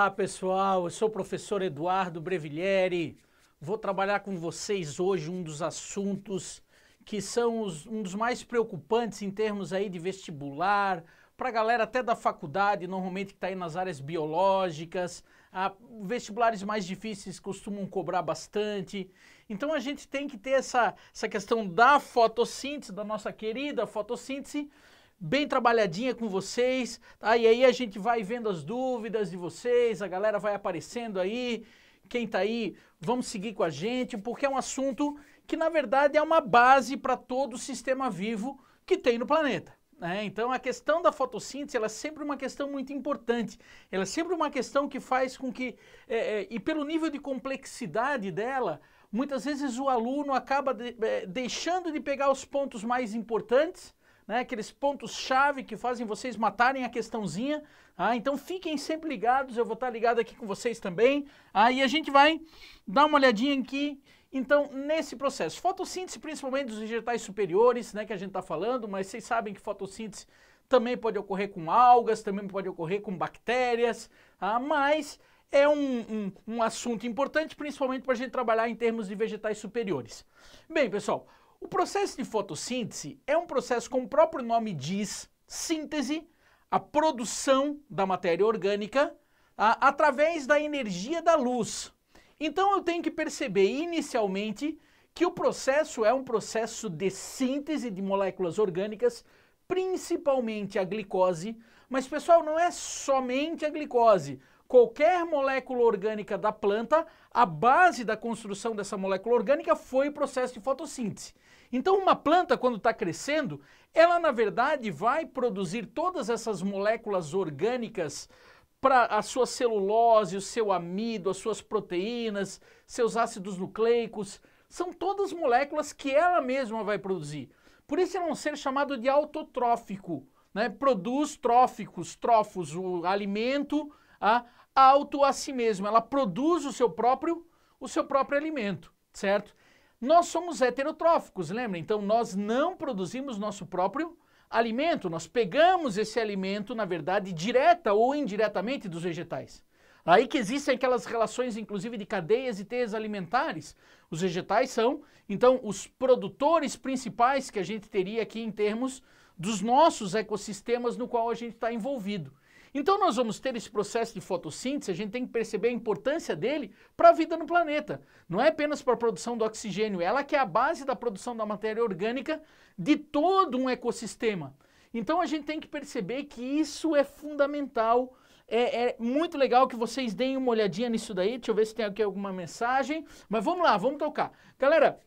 Olá pessoal, eu sou o professor Eduardo Breviglieri. Vou trabalhar com vocês hoje um dos assuntos que são um dos mais preocupantes em termos aí de vestibular, para a galera até da faculdade, normalmente que está aí nas áreas biológicas, vestibulares mais difíceis costumam cobrar bastante. Então a gente tem que ter essa questão da fotossíntese, da nossa querida fotossíntese, bem trabalhadinha com vocês, tá? E aí a gente vai vendo as dúvidas de vocês, a galera vai aparecendo aí, quem tá aí, vamos seguir com a gente, porque é um assunto que na verdade é uma base para todo o sistema vivo que tem no planeta, né? Então a questão da fotossíntese, ela é sempre uma questão muito importante, ela é sempre uma questão que faz com que, e pelo nível de complexidade dela, muitas vezes o aluno acaba deixando de pegar os pontos mais importantes, né, aqueles pontos-chave que fazem vocês matarem a questãozinha. Então fiquem sempre ligados, eu vou estar ligado aqui com vocês também. E a gente vai dar uma olhadinha aqui, então, nesse processo. Fotossíntese, principalmente dos vegetais superiores, né, que a gente está falando, mas vocês sabem que fotossíntese também pode ocorrer com algas, também pode ocorrer com bactérias, mas é um assunto importante, principalmente para a gente trabalhar em termos de vegetais superiores. Bem, pessoal, o processo de fotossíntese é um processo, como o próprio nome diz, síntese, a produção da matéria orgânica através da energia da luz. Então eu tenho que perceber inicialmente que o processo é um processo de síntese de moléculas orgânicas, principalmente a glicose, mas pessoal, não é somente a glicose. Qualquer molécula orgânica da planta, a base da construção dessa molécula orgânica foi o processo de fotossíntese. Então uma planta, quando está crescendo, ela na verdade vai produzir todas essas moléculas orgânicas para a sua celulose, o seu amido, as suas proteínas, seus ácidos nucleicos, são todas moléculas que ela mesma vai produzir. Por isso é um ser chamado de autotrófico, né? Produz trófos, o alimento auto a si mesmo, ela produz o seu próprio alimento, certo? Nós somos heterotróficos, lembra? Então nós não produzimos nosso próprio alimento, nós pegamos esse alimento, na verdade, direta ou indiretamente dos vegetais. Aí que existem aquelas relações, inclusive, de cadeias e teias alimentares. Os vegetais são, então, os produtores principais que a gente teria aqui em termos dos nossos ecossistemas no qual a gente está envolvido. Então nós vamos ter esse processo de fotossíntese, a gente tem que perceber a importância dele para a vida no planeta. Não é apenas para a produção do oxigênio, ela que é a base da produção da matéria orgânica de todo um ecossistema. Então a gente tem que perceber que isso é fundamental, é muito legal que vocês deem uma olhadinha nisso daí, deixa eu ver se tem aqui alguma mensagem, mas vamos lá, vamos tocar. Galera,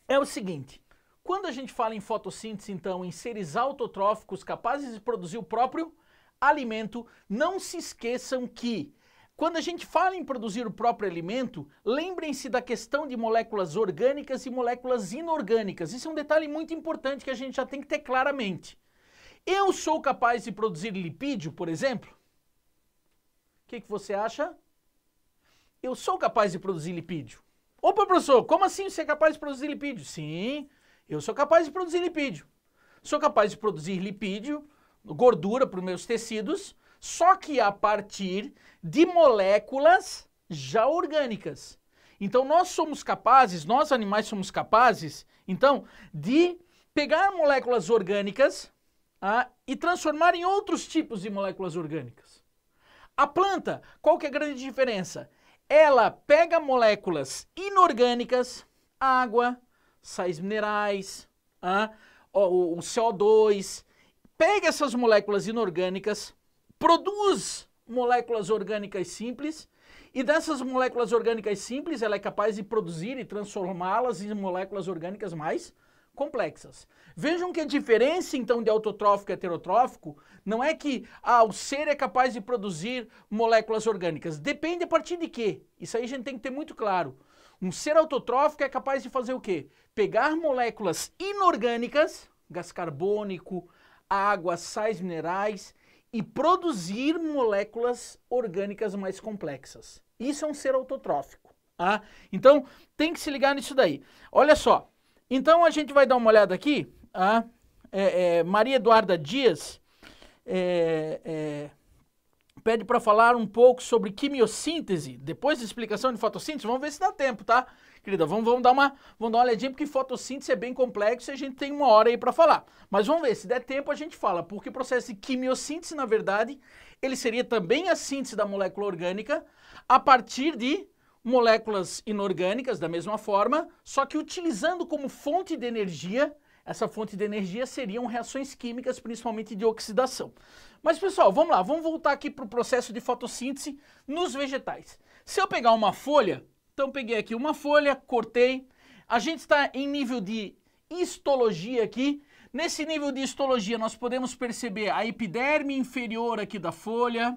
é o seguinte, quando a gente fala em fotossíntese, então, em seres autotróficos capazes de produzir o próprio alimento, não se esqueçam que quando a gente fala em produzir o próprio alimento, lembrem-se da questão de moléculas orgânicas e moléculas inorgânicas. Isso é um detalhe muito importante que a gente já tem que ter claramente. Eu sou capaz de produzir lipídio, por exemplo? O que você acha? Eu sou capaz de produzir lipídio. Opa, professor, como assim você é capaz de produzir lipídio? Sim, eu sou capaz de produzir lipídio. Sou capaz de produzir lipídio, gordura para os meus tecidos, só que a partir de moléculas já orgânicas. Então nós somos capazes, nós animais somos capazes, então, de pegar moléculas orgânicas e transformar em outros tipos de moléculas orgânicas. A planta, qual que é a grande diferença? Ela pega moléculas inorgânicas, água, sais minerais, o CO2, pega essas moléculas inorgânicas, produz moléculas orgânicas simples, e dessas moléculas orgânicas simples ela é capaz de produzir e transformá-las em moléculas orgânicas mais complexas. Vejam que a diferença então de autotrófico e heterotrófico não é que o ser é capaz de produzir moléculas orgânicas. Depende a partir de quê? Isso aí a gente tem que ter muito claro. Um ser autotrófico é capaz de fazer o quê? Pegar moléculas inorgânicas, gás carbônico, água, sais minerais e produzir moléculas orgânicas mais complexas. Isso é um ser autotrófico. Então, tem que se ligar nisso daí. Olha só, então a gente vai dar uma olhada aqui. Maria Eduarda Dias pede para falar um pouco sobre quimiossíntese, depois da explicação de fotossíntese. Vamos ver se dá tempo, tá? Querida, vamos dar uma olhadinha, porque fotossíntese é bem complexo e a gente tem uma hora aí para falar. Mas vamos ver, se der tempo a gente fala, porque o processo de quimiossíntese, na verdade, ele seria também a síntese da molécula orgânica a partir de moléculas inorgânicas, da mesma forma, só que utilizando como fonte de energia, essa fonte de energia seriam reações químicas, principalmente de oxidação. Mas, pessoal, vamos lá, vamos voltar aqui para o processo de fotossíntese nos vegetais. Se eu pegar uma folha, então peguei aqui uma folha, cortei, a gente está em nível de histologia aqui. Nesse nível de histologia nós podemos perceber a epiderme inferior aqui da folha,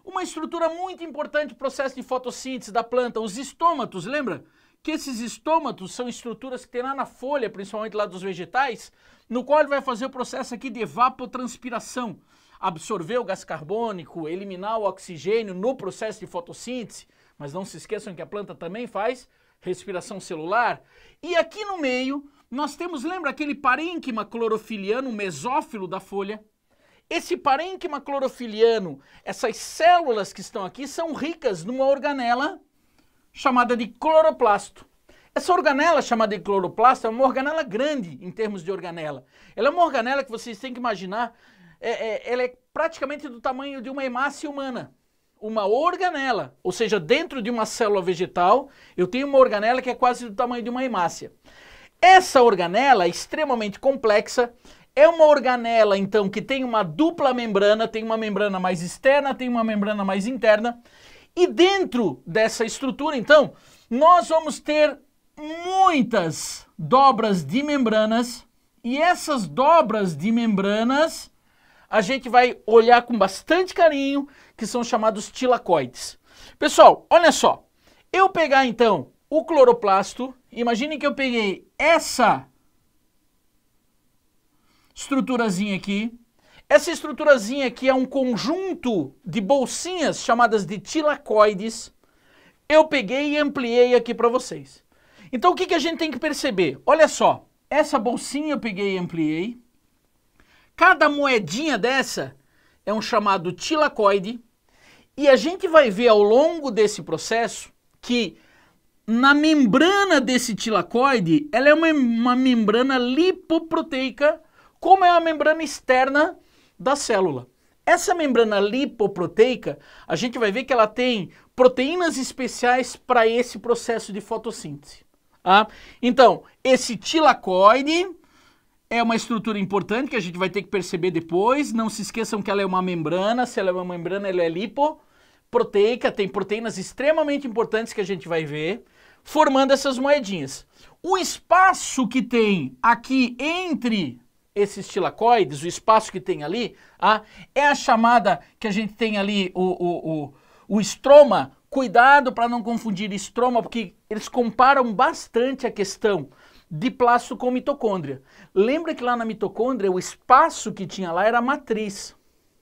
uma estrutura muito importante do processo de fotossíntese da planta, os estômatos, lembra? Que esses estômatos são estruturas que tem lá na folha, principalmente lá dos vegetais, no qual ele vai fazer o processo aqui de evapotranspiração, absorver o gás carbônico, eliminar o oxigênio no processo de fotossíntese, mas não se esqueçam que a planta também faz respiração celular. E aqui no meio nós temos, lembra aquele parênquima clorofiliano, o mesófilo da folha? Esse parênquima clorofiliano, essas células que estão aqui são ricas numa organela chamada de cloroplasto. Essa organela chamada de cloroplasto é uma organela grande em termos de organela. Ela é uma organela que vocês têm que imaginar, ela é praticamente do tamanho de uma hemácia humana. Uma organela, ou seja, dentro de uma célula vegetal, eu tenho uma organela que é quase do tamanho de uma hemácia. Essa organela é extremamente complexa, é uma organela, então, que tem uma dupla membrana, tem uma membrana mais externa, tem uma membrana mais interna, e dentro dessa estrutura, então, nós vamos ter muitas dobras de membranas, e essas dobras de membranas a gente vai olhar com bastante carinho, que são chamados tilacoides. Pessoal, olha só, eu pegar então o cloroplasto, imaginem que eu peguei essa estruturazinha aqui. Essa estruturazinha aqui é um conjunto de bolsinhas chamadas de tilacoides. Eu peguei e ampliei aqui para vocês. Então o que a gente tem que perceber? Olha só, essa bolsinha eu peguei e ampliei. Cada moedinha dessa é um chamado tilacoide. E a gente vai ver ao longo desse processo que na membrana desse tilacoide, ela é uma membrana lipoproteica, como é a membrana externa da célula. Essa membrana lipoproteica, a gente vai ver que ela tem proteínas especiais para esse processo de fotossíntese. Tá? Então, esse tilacoide é uma estrutura importante que a gente vai ter que perceber depois. Não se esqueçam que ela é uma membrana. Se ela é uma membrana, ela é lipoproteica, tem proteínas extremamente importantes que a gente vai ver, formando essas moedinhas. O espaço que tem aqui entre esses tilacoides, o espaço que tem ali, é a chamada que a gente tem ali, o estroma. Cuidado para não confundir estroma, porque eles comparam bastante a questão de plasto com mitocôndria. Lembra que lá na mitocôndria o espaço que tinha lá era a matriz,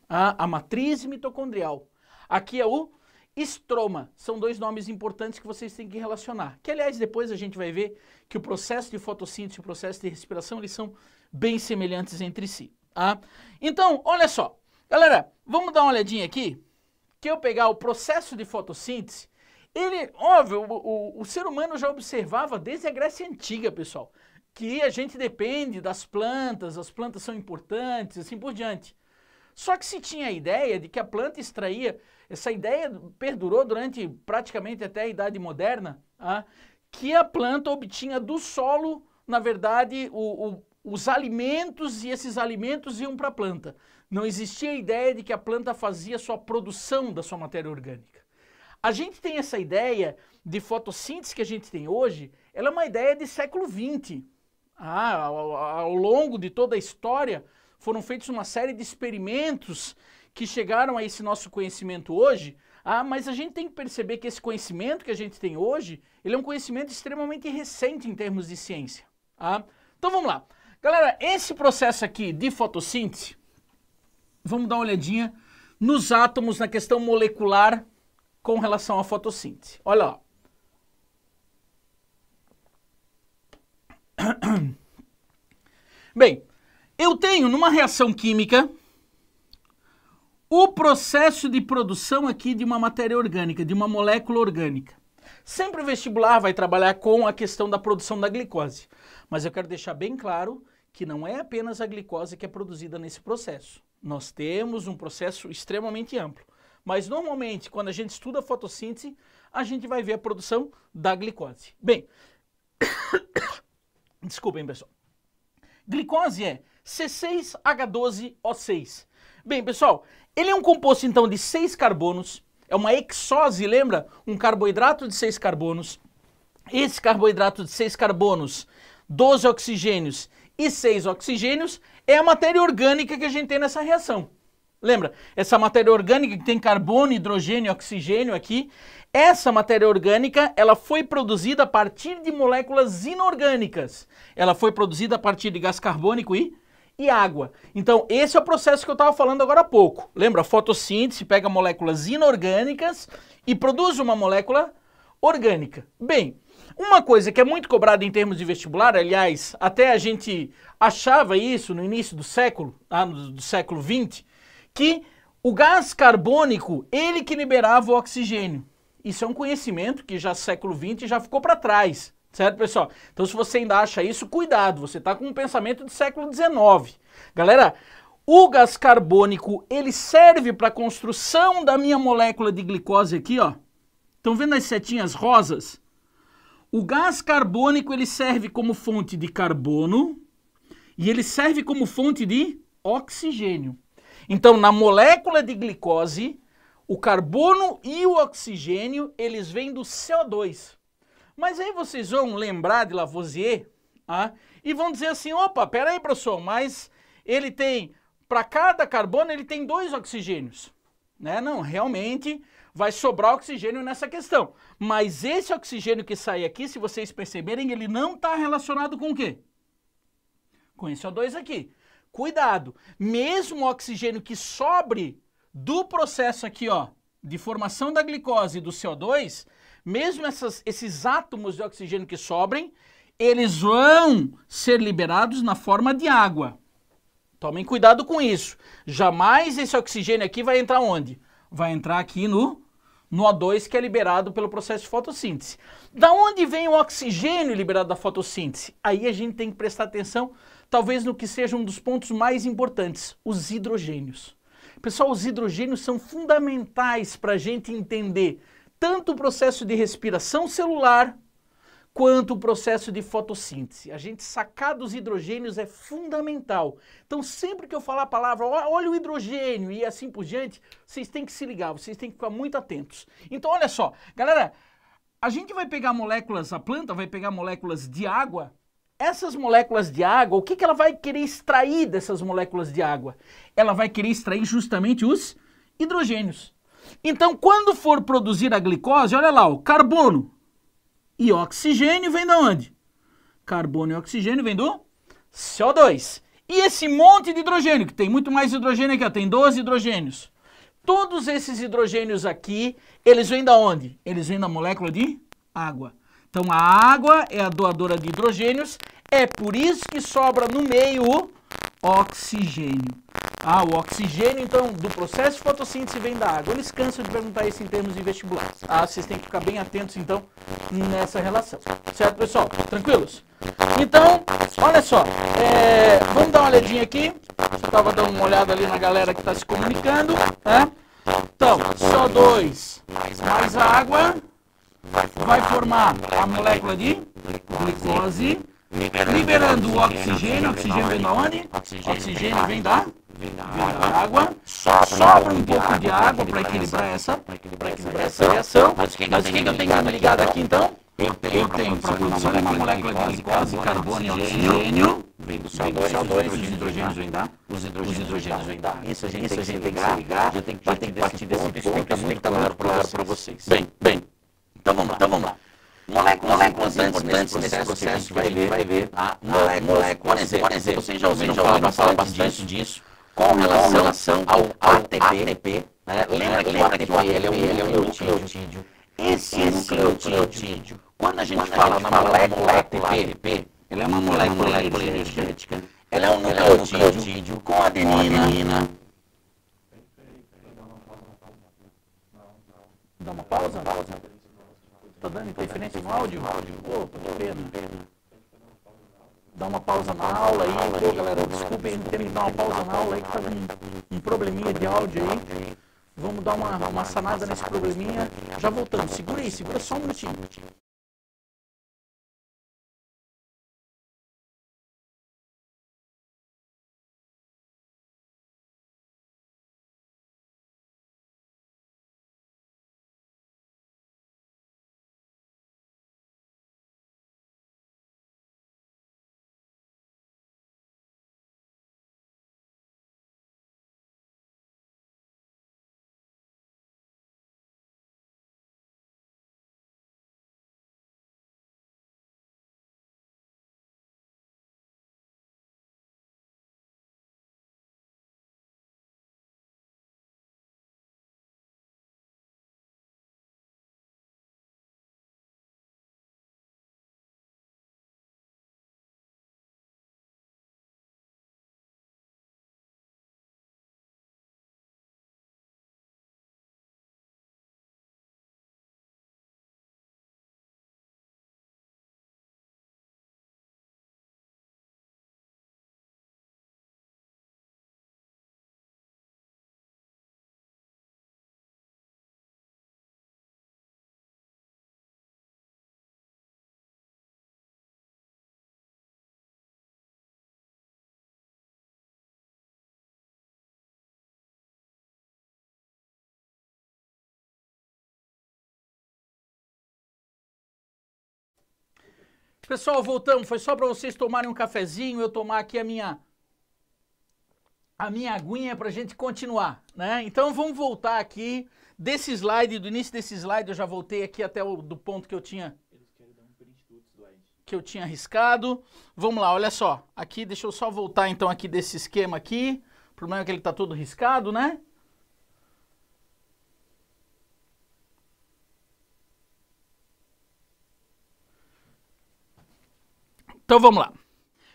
a matriz mitocondrial. Aqui é o estroma. São dois nomes importantes que vocês têm que relacionar. Que, aliás, depois a gente vai ver que o processo de fotossíntese e o processo de respiração, eles são bem semelhantes entre si. Então, olha só. Galera, vamos dar uma olhadinha aqui. Que eu pegar o processo de fotossíntese, ele, óbvio, o ser humano já observava desde a Grécia Antiga, pessoal, que a gente depende das plantas, as plantas são importantes, assim por diante. Só que se tinha a ideia de que a planta extraía, essa ideia perdurou durante praticamente até a Idade Moderna, que a planta obtinha do solo, na verdade, os alimentos, e esses alimentos iam para a planta. Não existia a ideia de que a planta fazia sua produção da sua matéria orgânica. A gente tem essa ideia de fotossíntese que a gente tem hoje, ela é uma ideia de século XX. Ao longo de toda a história, foram feitos uma série de experimentos que chegaram a esse nosso conhecimento hoje, mas a gente tem que perceber que esse conhecimento que a gente tem hoje, ele é um conhecimento extremamente recente em termos de ciência. Então vamos lá. Galera, esse processo aqui de fotossíntese, vamos dar uma olhadinha nos átomos, na questão molecular com relação à fotossíntese. Olha lá. Bem, eu tenho numa reação química o processo de produção aqui de uma matéria orgânica, de uma molécula orgânica. Sempre o vestibular vai trabalhar com a questão da produção da glicose, mas eu quero deixar bem claro que não é apenas a glicose que é produzida nesse processo. Nós temos um processo extremamente amplo, mas normalmente quando a gente estuda a fotossíntese, a gente vai ver a produção da glicose. Bem, desculpem pessoal, glicose é C6H12O6. Bem pessoal, ele é um composto então de 6 carbonos, é uma hexose, lembra? Um carboidrato de 6 carbonos. Esse carboidrato de 6 carbonos, 12 oxigênios e 6 oxigênios é a matéria orgânica que a gente tem nessa reação. Lembra? Essa matéria orgânica que tem carbono, hidrogênio e oxigênio aqui, essa matéria orgânica, ela foi produzida a partir de moléculas inorgânicas. Ela foi produzida a partir de gás carbônico e água. Então, esse é o processo que eu estava falando agora há pouco. Lembra? A fotossíntese pega moléculas inorgânicas e produz uma molécula orgânica. Bem, uma coisa que é muito cobrada em termos de vestibular, aliás, até a gente achava isso no início do século XX, que o gás carbônico, ele que liberava o oxigênio. Isso é um conhecimento que já século XX já ficou para trás. Certo, pessoal? Então, se você ainda acha isso, cuidado, você está com um pensamento do século XIX. Galera, o gás carbônico, ele serve para a construção da minha molécula de glicose aqui, ó. Estão vendo as setinhas rosas? O gás carbônico, ele serve como fonte de carbono e ele serve como fonte de oxigênio. Então, na molécula de glicose, o carbono e o oxigênio, eles vêm do CO2. Mas aí vocês vão lembrar de Lavoisier e vão dizer assim, opa, peraí, professor, mas ele tem, para cada carbono, ele tem 2 oxigênios. Né? Não, realmente vai sobrar oxigênio nessa questão. Mas esse oxigênio que sai aqui, se vocês perceberem, ele não está relacionado com o quê? Com esse O2 aqui. Cuidado, mesmo o oxigênio que sobre do processo aqui, ó, de formação da glicose e do CO2, mesmo esses átomos de oxigênio que sobrem, eles vão ser liberados na forma de água. Tomem cuidado com isso. Jamais esse oxigênio aqui vai entrar onde? Vai entrar aqui no O2, que é liberado pelo processo de fotossíntese. Da onde vem o oxigênio liberado da fotossíntese? Aí a gente tem que prestar atenção, talvez no que seja um dos pontos mais importantes, os hidrogênios. Pessoal, os hidrogênios são fundamentais para a gente entender tanto o processo de respiração celular, quanto o processo de fotossíntese. A gente sacar dos hidrogênios é fundamental. Então, sempre que eu falar a palavra, olha o hidrogênio e assim por diante, vocês têm que se ligar, vocês têm que ficar muito atentos. Então, olha só, galera, a gente vai pegar moléculas, a planta vai pegar moléculas de água. Essas moléculas de água, o que ela vai querer extrair dessas moléculas de água? Ela vai querer extrair justamente os hidrogênios. Então, quando for produzir a glicose, olha lá, o carbono e oxigênio vem de onde? Carbono e oxigênio vem do CO2. E esse monte de hidrogênio, que tem muito mais hidrogênio aqui, ó, tem 12 hidrogênios. Todos esses hidrogênios aqui, eles vêm de onde? Eles vêm da molécula de água. Então, a água é a doadora de hidrogênios, é por isso que sobra no meio o oxigênio. O oxigênio, então, do processo de fotossíntese vem da água. Eles cansam de perguntar isso em termos de vestibular. Vocês têm que ficar bem atentos, então, nessa relação. Certo, pessoal? Tranquilos? Então, olha só. Vamos dar uma olhadinha aqui. Eu estava dando uma olhada ali na galera que está se comunicando. Então, CO2 mais a água vai formar a molécula de glicose, liberando o oxigênio. Oxigênio vem da onde? Oxigênio vem da água. Sobra um pouco de água para equilibrar essa reação. Mas o que eu tenho que me ligar aqui então? Eu tenho para produzir uma molécula de glicose, carbono e oxigênio. Vem do CO2, os hidrogênios vêm da. Isso a gente tem que se ligar. Já tem que partir desse ponto. Isso tem que estar muito claro para vocês. Bem. Então vamos lá. Moléculas importantes nesse processo que a gente vai ver. Moléculas, por exemplo, vocês já ouviram falar bastante disso com relação ao ATP. Lembra que o ATP ele é um nucleotídeo. Esse nucleotídeo, quando a gente fala na molécula ATP, ele é uma molécula energética. Ela é um nucleotídeo com adenina. Dá uma pausa? Tá dando interferência no áudio? Pô, que pena. Dá uma pausa na aula aí. Pô, galera, desculpem, temos que dar uma pausa na aula aí que tá com um probleminha de áudio aí. Vamos dar uma sanada nesse probleminha. Já voltamos. Segura aí, segura só um minutinho. Pessoal, voltamos. Foi só para vocês tomarem um cafezinho, eu tomar aqui a minha aguinha para a gente continuar, né? Então vamos voltar aqui desse slide, do início desse slide, eu já voltei aqui até do ponto que eu tinha arriscado. Vamos lá, olha só. Aqui, deixa eu só voltar então aqui desse esquema aqui. O problema é que ele está todo riscado, né? Então vamos lá.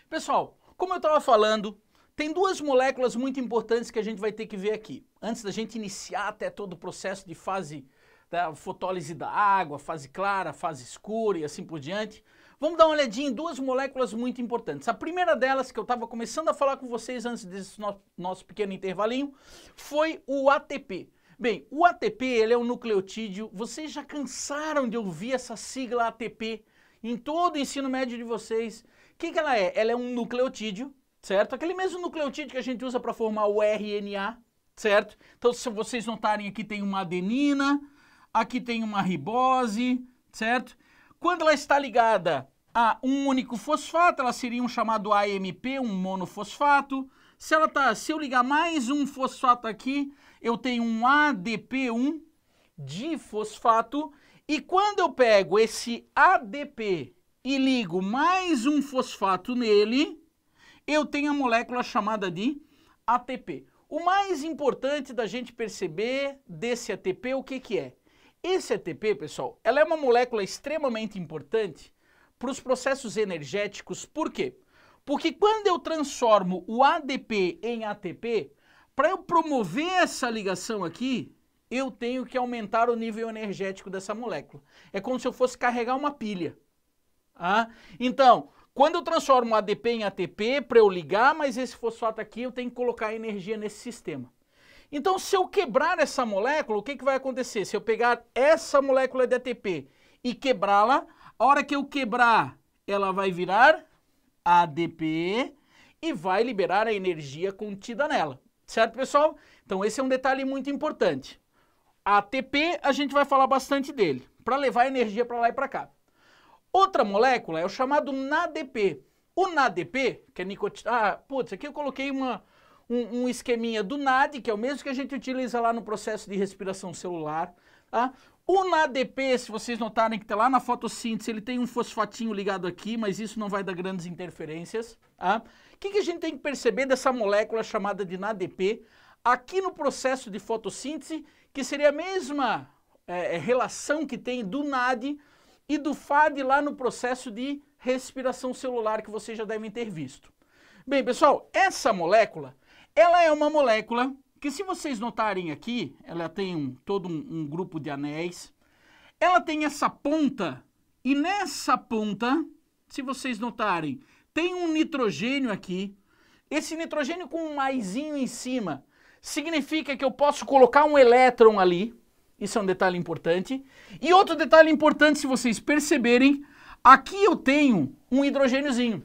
Pessoal, como eu estava falando, tem duas moléculas muito importantes que a gente vai ter que ver aqui. Antes da gente iniciar até todo o processo de fase da fotólise da água, fase clara, fase escura e assim por diante, vamos dar uma olhadinha em duas moléculas muito importantes. A primeira delas, que eu estava começando a falar com vocês antes desse nosso pequeno intervalinho, foi o ATP. Bem, o ATP ele é um nucleotídeo, vocês já cansaram de ouvir essa sigla ATP em todo o ensino médio de vocês. O que ela é? Ela é um nucleotídeo, certo? Aquele mesmo nucleotídeo que a gente usa para formar o RNA, certo? Então, se vocês notarem, aqui tem uma adenina, aqui tem uma ribose, certo? Quando ela está ligada a um único fosfato, ela seria um chamado AMP, um monofosfato. Se eu ligar mais um fosfato aqui, eu tenho um ADP, difosfato. E quando eu pego esse ADP e ligo mais um fosfato nele, eu tenho a molécula chamada de ATP. O mais importante da gente perceber desse ATP, o que é? Esse ATP, pessoal, ela é uma molécula extremamente importante para os processos energéticos. Por quê? Porque quando eu transformo o ADP em ATP, para eu promover essa ligação aqui, eu tenho que aumentar o nível energético dessa molécula. É como se eu fosse carregar uma pilha. Então, quando eu transformo o ADP em ATP, para eu ligar mais esse fosfato aqui, eu tenho que colocar energia nesse sistema. Então, se eu quebrar essa molécula, o que vai acontecer? Se eu pegar essa molécula de ATP e quebrá-la, a hora que eu quebrar, ela vai virar ADP e vai liberar a energia contida nela. Certo, pessoal? Então, esse é um detalhe muito importante. ATP, a gente vai falar bastante dele, para levar energia para lá e para cá. Outra molécula é o chamado NADP. O NADP, que é nicotina... aqui eu coloquei um esqueminha do NAD, que é o mesmo que a gente utiliza lá no processo de respiração celular. O NADP, se vocês notarem que está lá na fotossíntese, ele tem um fosfatinho ligado aqui, mas isso não vai dar grandes interferências. O que a gente tem que perceber dessa molécula chamada de NADP aqui no processo de fotossíntese, que seria a mesma relação que tem do NAD e do FAD lá no processo de respiração celular, que vocês já devem ter visto. Bem, pessoal, essa molécula, ela é uma molécula que se vocês notarem aqui, ela tem todo um grupo de anéis, ela tem essa ponta, e nessa ponta, se vocês notarem, tem um nitrogênio aqui. Esse nitrogênio com um maisinho em cima significa que eu posso colocar um elétron ali. Isso é um detalhe importante. E outro detalhe importante, se vocês perceberem, aqui eu tenho um hidrogêniozinho.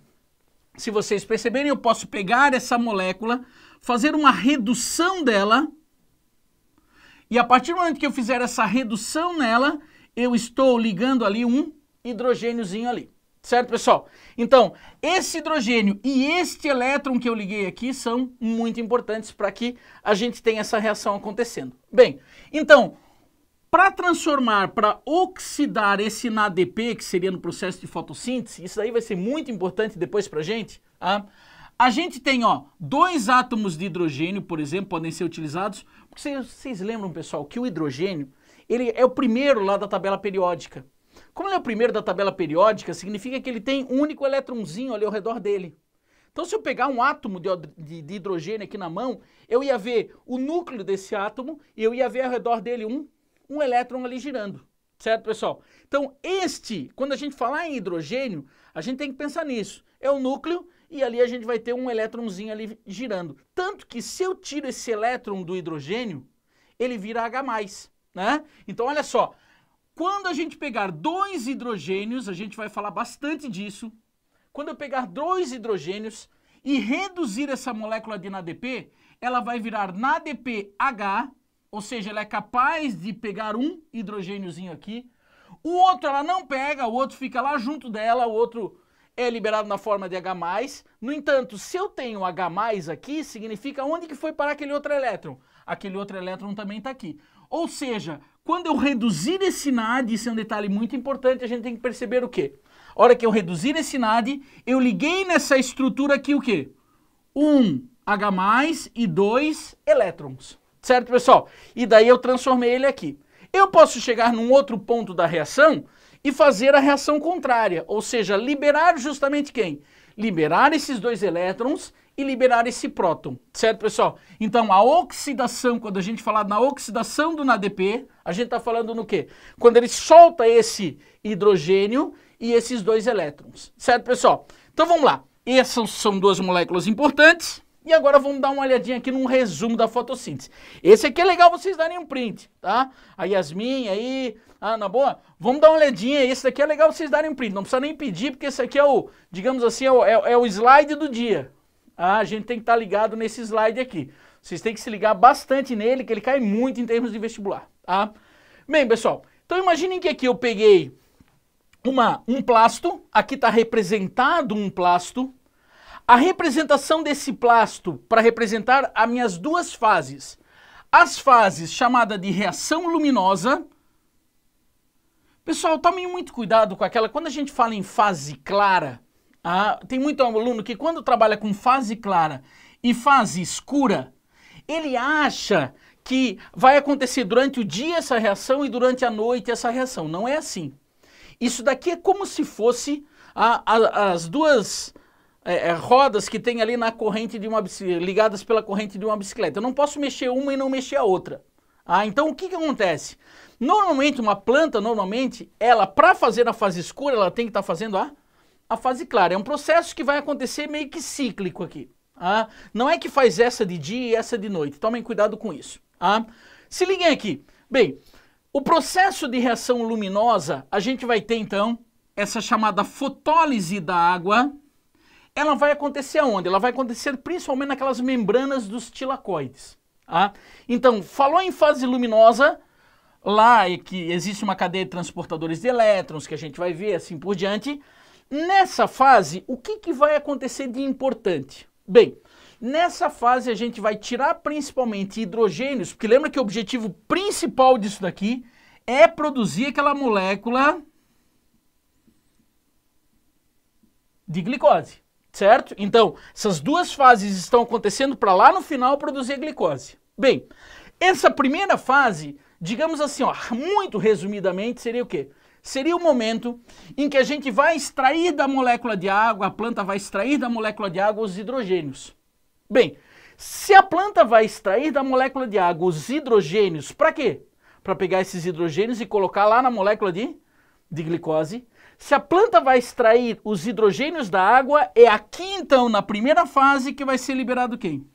Se vocês perceberem, eu posso pegar essa molécula, fazer uma redução dela, e a partir do momento que eu fizer essa redução nela, eu estou ligando ali um hidrogêniozinho ali. Certo, pessoal? Então, esse hidrogênio e este elétron que eu liguei aqui são muito importantes para que a gente tenha essa reação acontecendo. Bem, então, para transformar, para oxidar esse NADP, que seria no processo de fotossíntese, isso daí vai ser muito importante depois para a gente, tá? A gente tem, ó, 2 átomos de hidrogênio, por exemplo, podem ser utilizados. Vocês lembram, pessoal, que o hidrogênio, ele é o primeiro lá da tabela periódica. Como ele é o primeiro da tabela periódica, significa que ele tem um único elétronzinho ali ao redor dele. Então, se eu pegar um átomo de hidrogênio aqui na mão, eu ia ver o núcleo desse átomo e eu ia ver ao redor dele um elétron ali girando. Certo, pessoal? Então, quando a gente falar em hidrogênio, a gente tem que pensar nisso. É o núcleo e ali a gente vai ter um elétronzinho ali girando. Tanto que se eu tiro esse elétron do hidrogênio, ele vira H+, né? Então, olha só. Quando a gente pegar 2 hidrogênios, a gente vai falar bastante disso. Quando eu pegar 2 hidrogênios e reduzir essa molécula de NADP, ela vai virar NADPH, ou seja, ela é capaz de pegar um hidrogêniozinho aqui. O outro ela não pega, o outro fica lá junto dela, o outro é liberado na forma de H+. No entanto, se eu tenho H+ aqui, significa onde que foi parar aquele outro elétron? Aquele outro elétron também está aqui. Ou seja, quando eu reduzir esse NAD, isso é um detalhe muito importante, a gente tem que perceber o quê? A hora que eu reduzir esse NAD, eu liguei nessa estrutura aqui o quê? Um H+ e 2 elétrons. Certo, pessoal? E daí eu transformei ele aqui. Eu posso chegar num outro ponto da reação e fazer a reação contrária, ou seja, liberar justamente quem? Liberar esses 2 elétrons e liberar esse próton, certo, pessoal? Então, a oxidação, quando a gente fala na oxidação do NADP, a gente está falando no quê? Quando ele solta esse hidrogênio e esses 2 elétrons, certo, pessoal? Então, vamos lá. Essas são 2 moléculas importantes. E agora vamos dar uma olhadinha aqui num resumo da fotossíntese. Esse aqui é legal vocês darem um print, tá? A Yasmin aí, na boa, vamos dar uma olhadinha. Esse daqui é legal vocês darem um print. Não precisa nem pedir, porque esse aqui é o, digamos assim, é o slide do dia. A gente tem que estar ligado nesse slide aqui. Vocês têm que se ligar bastante nele, que ele cai muito em termos de vestibular, tá? Bem, pessoal, então imaginem que aqui eu peguei um plasto, aqui está representado um plasto. A representação desse plasto para representar as minhas 2 fases. As fases chamada de reação luminosa. Pessoal, tomem muito cuidado com aquela... Quando a gente fala em fase clara, tem muito aluno que quando trabalha com fase clara e fase escura, ele acha que vai acontecer durante o dia essa reação e durante a noite essa reação. Não é assim. Isso daqui é como se fosse as 2... rodas que tem ali na corrente de uma bicicleta, ligadas pela corrente de uma bicicleta. Eu não posso mexer uma e não mexer a outra. Então, o que acontece? Normalmente, uma planta, ela, para fazer a fase escura, ela tem que estar fazendo a fase clara. É um processo que vai acontecer meio que cíclico aqui. Não é que faz essa de dia e essa de noite. Tomem cuidado com isso. Se liguem aqui. Bem, o processo de reação luminosa, a gente vai ter, então, essa chamada fotólise da água. Ela vai acontecer aonde? Ela vai acontecer principalmente naquelas membranas dos tilacoides. Então, falou em fase luminosa, lá é que existe uma cadeia de transportadores de elétrons, que a gente vai ver assim por diante. Nessa fase, o que vai acontecer de importante? Bem, nessa fase a gente vai tirar principalmente hidrogênios, porque lembra que o objetivo principal disso daqui é produzir aquela molécula de glicose. Certo? Então, essas 2 fases estão acontecendo para lá no final produzir a glicose. Bem, essa primeira fase, digamos assim, muito resumidamente, seria o quê? Seria o momento em que a gente vai extrair da molécula de água, a planta vai extrair da molécula de água os hidrogênios. Bem, Se a planta vai extrair da molécula de água os hidrogênios, para quê? Para pegar esses hidrogênios e colocar lá na molécula de glicose. Se a planta vai extrair os hidrogênios da água, é aqui então, na primeira fase, que vai ser liberado quem?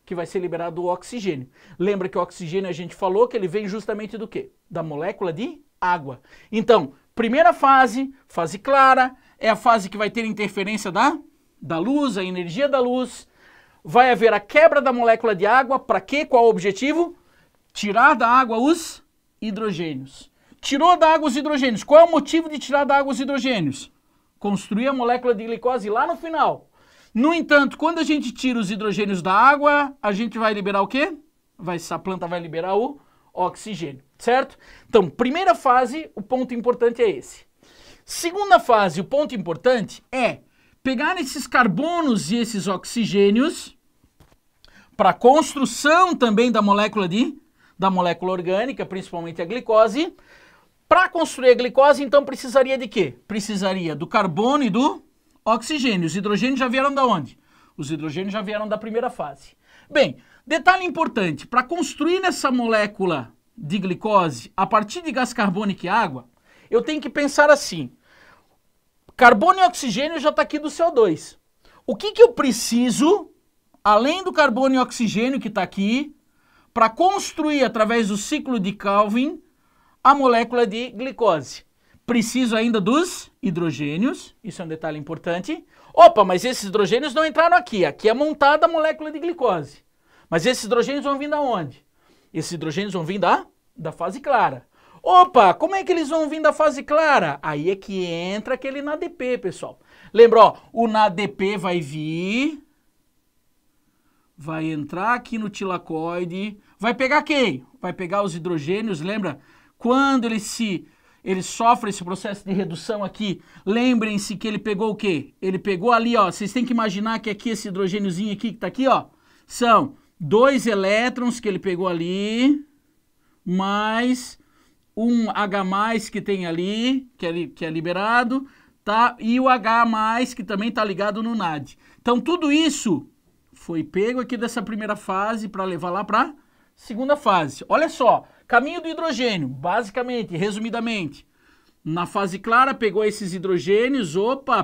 Que vai ser liberado o oxigênio. Lembra que o oxigênio a gente falou que ele vem justamente do quê? Da molécula de água. Então, primeira fase, fase clara, é a fase que vai ter interferência da luz, a energia da luz. Vai haver a quebra da molécula de água, para quê? Qual o objetivo? Tirar da água os hidrogênios. Tirou da água os hidrogênios. Qual é o motivo de tirar da água os hidrogênios? Construir a molécula de glicose lá no final. No entanto, quando a gente tira os hidrogênios da água, a gente vai liberar o quê? A planta vai liberar o oxigênio, certo? Então, primeira fase, o ponto importante é esse. Segunda fase, o ponto importante é pegar esses carbonos e esses oxigênios para a construção também da molécula orgânica, principalmente a glicose. Para construir a glicose, então, precisaria de quê? Precisaria do carbono e do oxigênio. Os hidrogênios já vieram da onde? Os hidrogênios já vieram da primeira fase. Bem, detalhe importante, para construir essa molécula de glicose a partir de gás carbônico e água, eu tenho que pensar assim, carbono e oxigênio já está aqui do CO2. O que eu preciso, além do carbono e oxigênio que está aqui, para construir através do ciclo de Calvin a molécula de glicose? Preciso ainda dos hidrogênios, isso é um detalhe importante. Opa, mas esses hidrogênios não entraram aqui. Aqui é montada a molécula de glicose. Mas esses hidrogênios vão vir da onde? Esses hidrogênios vão vir da fase clara. Opa, como é que eles vão vir da fase clara? Aí é que entra aquele NADP, pessoal. Lembra, ó, o NADP vai vir, vai entrar aqui no tilacoide, vai pegar quem? Vai pegar os hidrogênios, lembra? Quando ele sofre esse processo de redução aqui, lembrem-se que ele pegou o quê? Ele pegou ali, ó, vocês têm que imaginar que aqui esse hidrogêniozinho aqui que tá aqui, ó, são 2 elétrons que ele pegou ali, mais um H+, que tem ali, que é liberado, tá? E o H+, que também tá ligado no NAD. Então, tudo isso foi pego aqui dessa primeira fase para levar lá para segunda fase. Olha só, caminho do hidrogênio, basicamente, resumidamente. Na fase clara, pegou esses hidrogênios,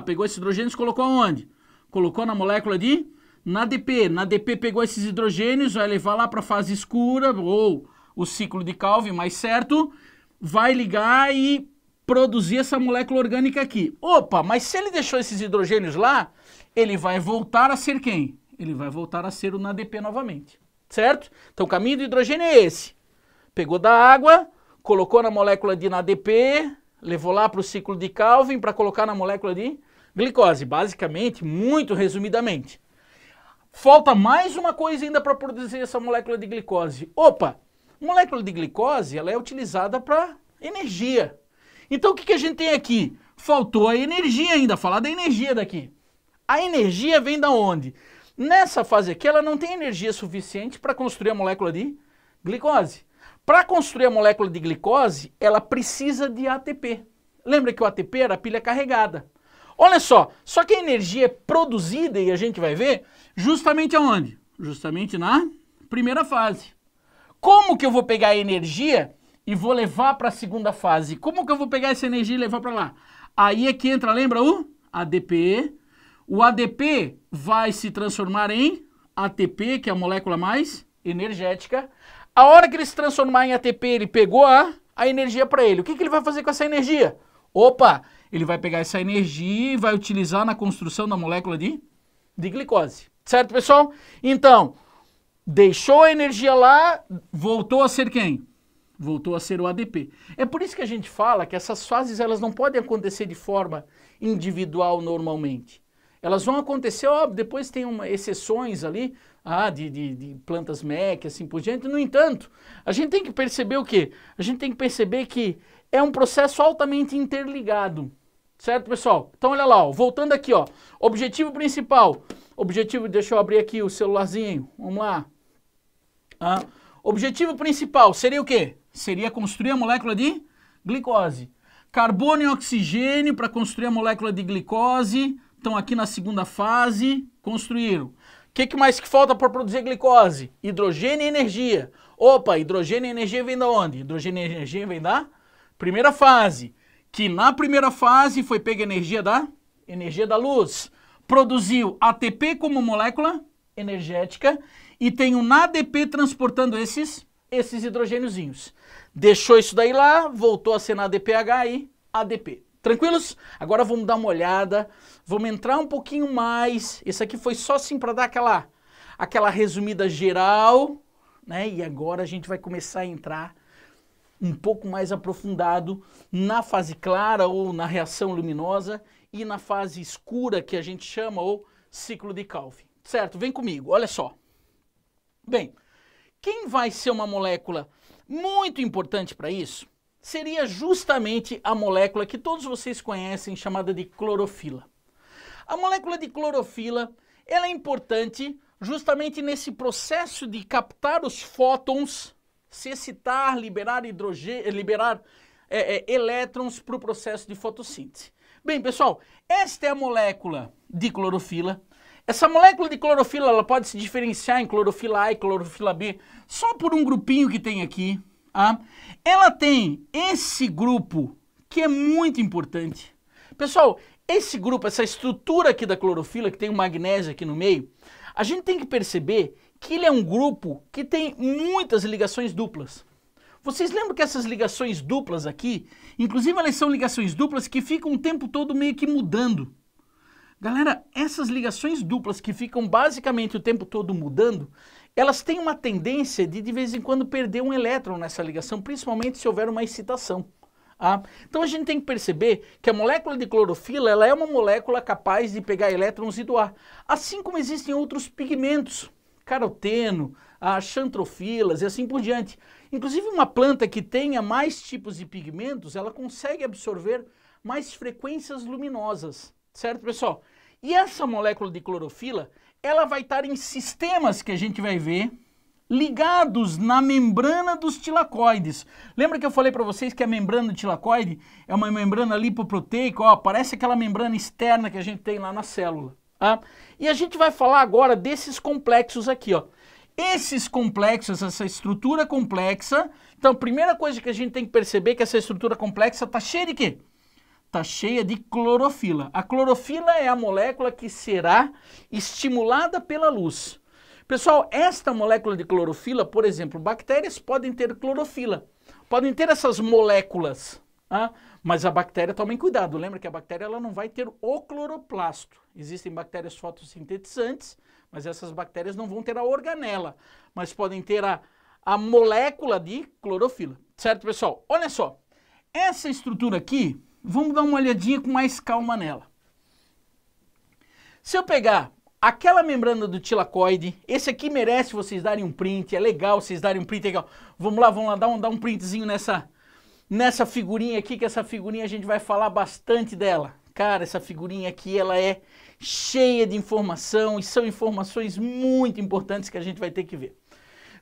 pegou esses hidrogênios e colocou onde? Colocou na molécula de NADP. NADP pegou esses hidrogênios, vai levar lá para a fase escura, ou o ciclo de Calvin, mais certo, vai ligar e produzir essa molécula orgânica aqui. Mas se ele deixou esses hidrogênios lá, ele vai voltar a ser quem? Ele vai voltar a ser o NADP novamente, certo? Então o caminho do hidrogênio é esse. Pegou da água, colocou na molécula de NADP, levou lá para o ciclo de Calvin para colocar na molécula de glicose. Basicamente, muito resumidamente. Falta mais uma coisa ainda para produzir essa molécula de glicose. Molécula de glicose, ela é utilizada para energia. Então o que a gente tem aqui? Faltou a energia ainda, falar da energia daqui. A energia vem da onde? Nessa fase aqui, ela não tem energia suficiente para construir a molécula de glicose. Para construir a molécula de glicose, ela precisa de ATP. Lembra que o ATP era a pilha carregada. Olha só que a energia é produzida, e a gente vai ver, justamente aonde? Justamente na primeira fase. Como que eu vou pegar a energia e vou levar para a segunda fase? Como que eu vou pegar essa energia e levar para lá? Aí é que entra, lembra o ADP? O ADP vai se transformar em ATP, que é a molécula mais energética. A hora que ele se transformar em ATP, ele pegou a energia para ele. O que ele vai fazer com essa energia? Ele vai pegar essa energia e vai utilizar na construção da molécula de glicose. Certo, pessoal? Então, deixou a energia lá, voltou a ser quem? Voltou a ser o ADP. É por isso que a gente fala que essas fases elas não podem acontecer de forma individual normalmente. Elas vão acontecer, depois tem exceções ali, de plantas MEC, assim por diante. No entanto, a gente tem que perceber o quê? A gente tem que perceber que é um processo altamente interligado. Certo, pessoal? Então, olha lá, voltando aqui, objetivo principal. Deixa eu abrir aqui o celularzinho, vamos lá. Objetivo principal seria o quê? Seria construir a molécula de glicose. Carbono e oxigênio para construir a molécula de glicose. Estão aqui na segunda fase, construíram. que mais que falta para produzir glicose? Hidrogênio e energia. Opa, hidrogênio e energia vem da onde? Hidrogênio e energia vem da primeira fase. Que na primeira fase foi pega energia da luz. Produziu ATP como molécula energética e tem um ADP transportando esses hidrogêniozinhos. Deixou isso daí lá, voltou a ser na ADPH e ADP. Tranquilos? Agora vamos dar uma olhada, vamos entrar um pouquinho mais. Esse aqui foi só assim para dar aquela resumida geral, né? E agora a gente vai começar a entrar um pouco mais aprofundado na fase clara ou na reação luminosa e na fase escura que a gente chama ou ciclo de Calvin. Certo? Vem comigo, olha só. Bem, quem vai ser uma molécula muito importante para isso seria justamente a molécula que todos vocês conhecem, chamada de clorofila. A molécula de clorofila, ela é importante justamente nesse processo de captar os fótons, se excitar, liberar elétrons para o processo de fotossíntese. Bem, pessoal, esta é a molécula de clorofila. Essa molécula de clorofila, ela pode se diferenciar em clorofila A e clorofila B só por um grupinho que tem aqui. Ela tem esse grupo que é muito importante. Pessoal, esse grupo, essa estrutura aqui da clorofila, que tem o magnésio aqui no meio, a gente tem que perceber que ele é um grupo que tem muitas ligações duplas. Vocês lembram que essas ligações duplas aqui, inclusive elas são ligações duplas que ficam o tempo todo meio que mudando. Galera, essas ligações duplas que ficam basicamente o tempo todo mudando, elas têm uma tendência de vez em quando perder um elétron nessa ligação, principalmente se houver uma excitação. Então a gente tem que perceber que a molécula de clorofila, ela é uma molécula capaz de pegar elétrons e doar. Assim como existem outros pigmentos, caroteno, xantrofilas e assim por diante. Inclusive uma planta que tenha mais tipos de pigmentos, ela consegue absorver mais frequências luminosas. Certo, pessoal? E essa molécula de clorofila, ela vai estar em sistemas que a gente vai ver ligados na membrana dos tilacoides. Lembra que eu falei para vocês que a membrana do tilacoide é uma membrana lipoproteica, ó, parece aquela membrana externa que a gente tem lá na célula. E a gente vai falar agora desses complexos aqui, ó. Esses complexos, essa estrutura complexa, então a primeira coisa que a gente tem que perceber é que essa estrutura complexa está cheia de quê? Está cheia de clorofila. A clorofila é a molécula que será estimulada pela luz. Pessoal, esta molécula de clorofila, por exemplo, bactérias podem ter clorofila, podem ter essas moléculas, mas a bactéria, tomem cuidado, lembra que a bactéria ela não vai ter o cloroplasto. Existem bactérias fotossintetizantes, mas essas bactérias não vão ter a organela, mas podem ter a molécula de clorofila. Certo, pessoal? Olha só, essa estrutura aqui, vamos dar uma olhadinha com mais calma nela. Se eu pegar aquela membrana do tilacoide, esse aqui merece vocês darem um print, é legal vocês darem um print aqui, ó. Vamos lá, dar um printzinho nessa figurinha aqui, que essa figurinha a gente vai falar bastante dela. Cara, essa figurinha aqui, ela é cheia de informação e são informações muito importantes que a gente vai ter que ver.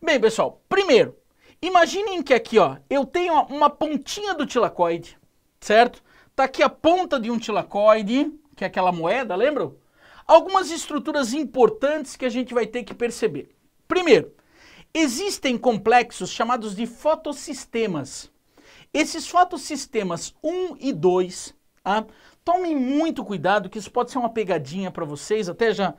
Bem, pessoal, primeiro, imaginem que aqui, ó, eu tenho uma pontinha do tilacoide, certo? Tá aqui a ponta de um tilacoide, que é aquela moeda, lembram? Algumas estruturas importantes que a gente vai ter que perceber. Primeiro, existem complexos chamados de fotossistemas. Esses fotossistemas 1 e 2, tomem muito cuidado que isso pode ser uma pegadinha para vocês, até já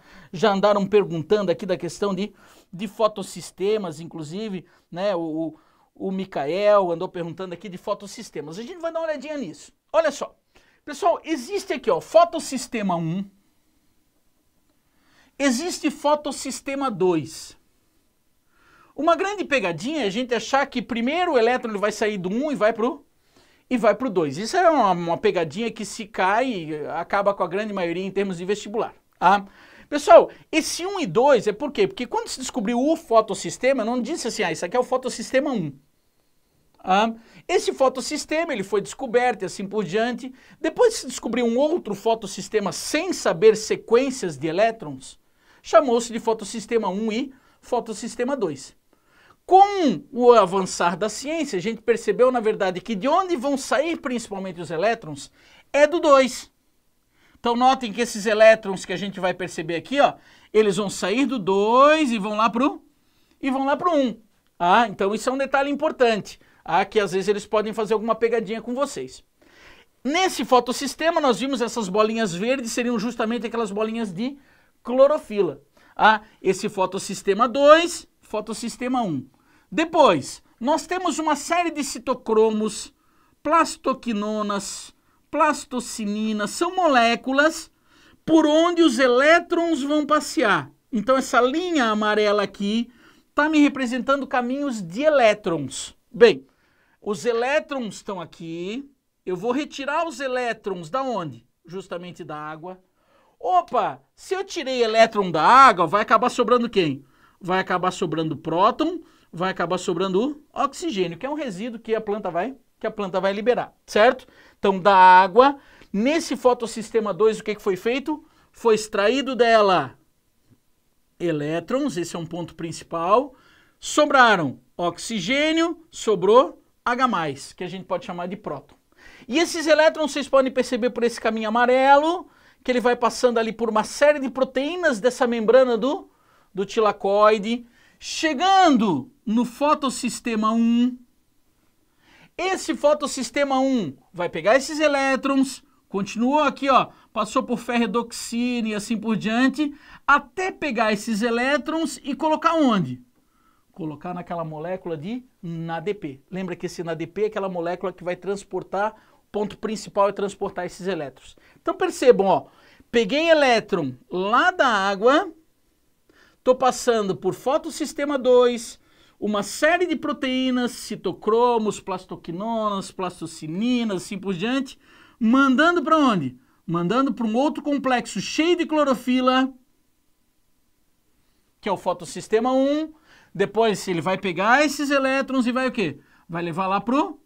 andaram perguntando aqui da questão de fotossistemas, inclusive, né, o Micael andou perguntando aqui de fotossistemas. A gente vai dar uma olhadinha nisso. Olha só, pessoal, existe aqui, ó, fotossistema 1, existe fotossistema 2. Uma grande pegadinha é a gente achar que primeiro o elétron ele vai sair do 1 e vai pro 2. Isso é uma pegadinha que se cai acaba com a grande maioria em termos de vestibular. Pessoal, esse 1 e 2 é por quê? Porque quando se descobriu o fotossistema, não disse assim, isso aqui é o fotossistema 1. Esse fotossistema ele foi descoberto e assim por diante. Depois se descobriu um outro fotossistema sem saber sequências de elétrons, chamou-se de fotossistema 1 e fotossistema 2. Com o avançar da ciência, a gente percebeu, na verdade, que de onde vão sair principalmente os elétrons é do 2. Então notem que esses elétrons que a gente vai perceber aqui, ó, eles vão sair do 2 e vão lá pro 1. Ah, então isso é um detalhe importante, que às vezes eles podem fazer alguma pegadinha com vocês. Nesse fotossistema nós vimos essas bolinhas verdes, seriam justamente aquelas bolinhas de clorofila. Esse fotossistema 2, fotossistema 1. Depois, nós temos uma série de citocromos, plastoquinonas, plastocininas, são moléculas por onde os elétrons vão passear. Então essa linha amarela aqui está me representando caminhos de elétrons. Bem, os elétrons estão aqui, eu vou retirar os elétrons da onde? Justamente da água. Opa, se eu tirei elétron da água, vai acabar sobrando quem? Vai acabar sobrando próton, vai acabar sobrando o oxigênio, que é um resíduo que a planta vai liberar, certo? Então, da água, nesse fotossistema 2, o que foi feito? Foi extraído dela elétrons, esse é um ponto principal, sobraram oxigênio, sobrou H+, que a gente pode chamar de próton. E esses elétrons, vocês podem perceber por esse caminho amarelo, que ele vai passando ali por uma série de proteínas dessa membrana do tilacoide, chegando no fotossistema 1. Esse fotossistema 1 vai pegar esses elétrons, continuou aqui, ó, passou por ferredoxina e assim por diante, até pegar esses elétrons e colocar onde? Colocar naquela molécula de NADP. Lembra que esse NADP é aquela molécula que vai transportar, o ponto principal é transportar esses elétrons. Então percebam, ó, peguei elétron lá da água, estou passando por fotossistema 2, uma série de proteínas, citocromos, plastoquinonas, plastocininas, assim por diante, mandando para onde? Mandando para um outro complexo cheio de clorofila, que é o fotossistema 1. Depois ele vai pegar esses elétrons e vai o quê? Vai levar lá pro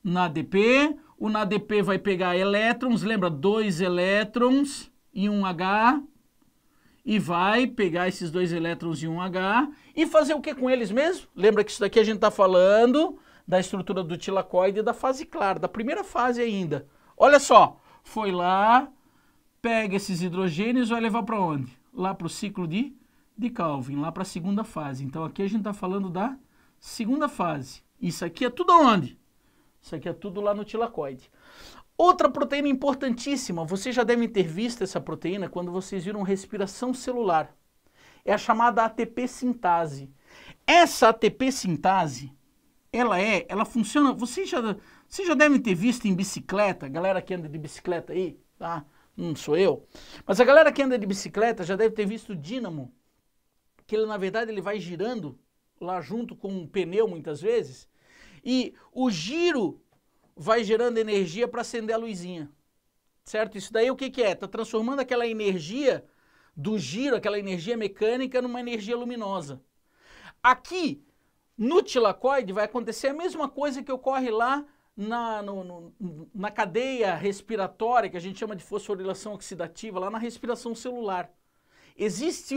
NADP. O NADP vai pegar elétrons, lembra? 2 elétrons e 1 H. E vai pegar esses 2 elétrons e 1 H e fazer o que com eles mesmo? Lembra que isso daqui a gente está falando da estrutura do tilacoide da fase clara, da primeira fase ainda. Olha só, foi lá, pega esses hidrogênios e vai levar para onde? Lá para o ciclo de Calvin, lá para a segunda fase. Então aqui a gente está falando da segunda fase. Isso aqui é tudo onde? Isso aqui é tudo lá no tilacoide. Outra proteína importantíssima, vocês já devem ter visto essa proteína quando vocês viram respiração celular. É a chamada ATP sintase. Essa ATP sintase, ela funciona, vocês já devem ter visto em bicicleta, galera que anda de bicicleta aí, tá? Não sou eu, mas a galera que anda de bicicleta já deve ter visto o dínamo, que ele, na verdade, ele vai girando lá junto com um pneu muitas vezes, e o giro vai gerando energia para acender a luzinha, certo? Isso daí o que é? Está transformando aquela energia do giro, aquela energia mecânica, numa energia luminosa. Aqui, no tilacoide, vai acontecer a mesma coisa que ocorre lá na cadeia respiratória, que a gente chama de fosforilação oxidativa, lá na respiração celular. Existe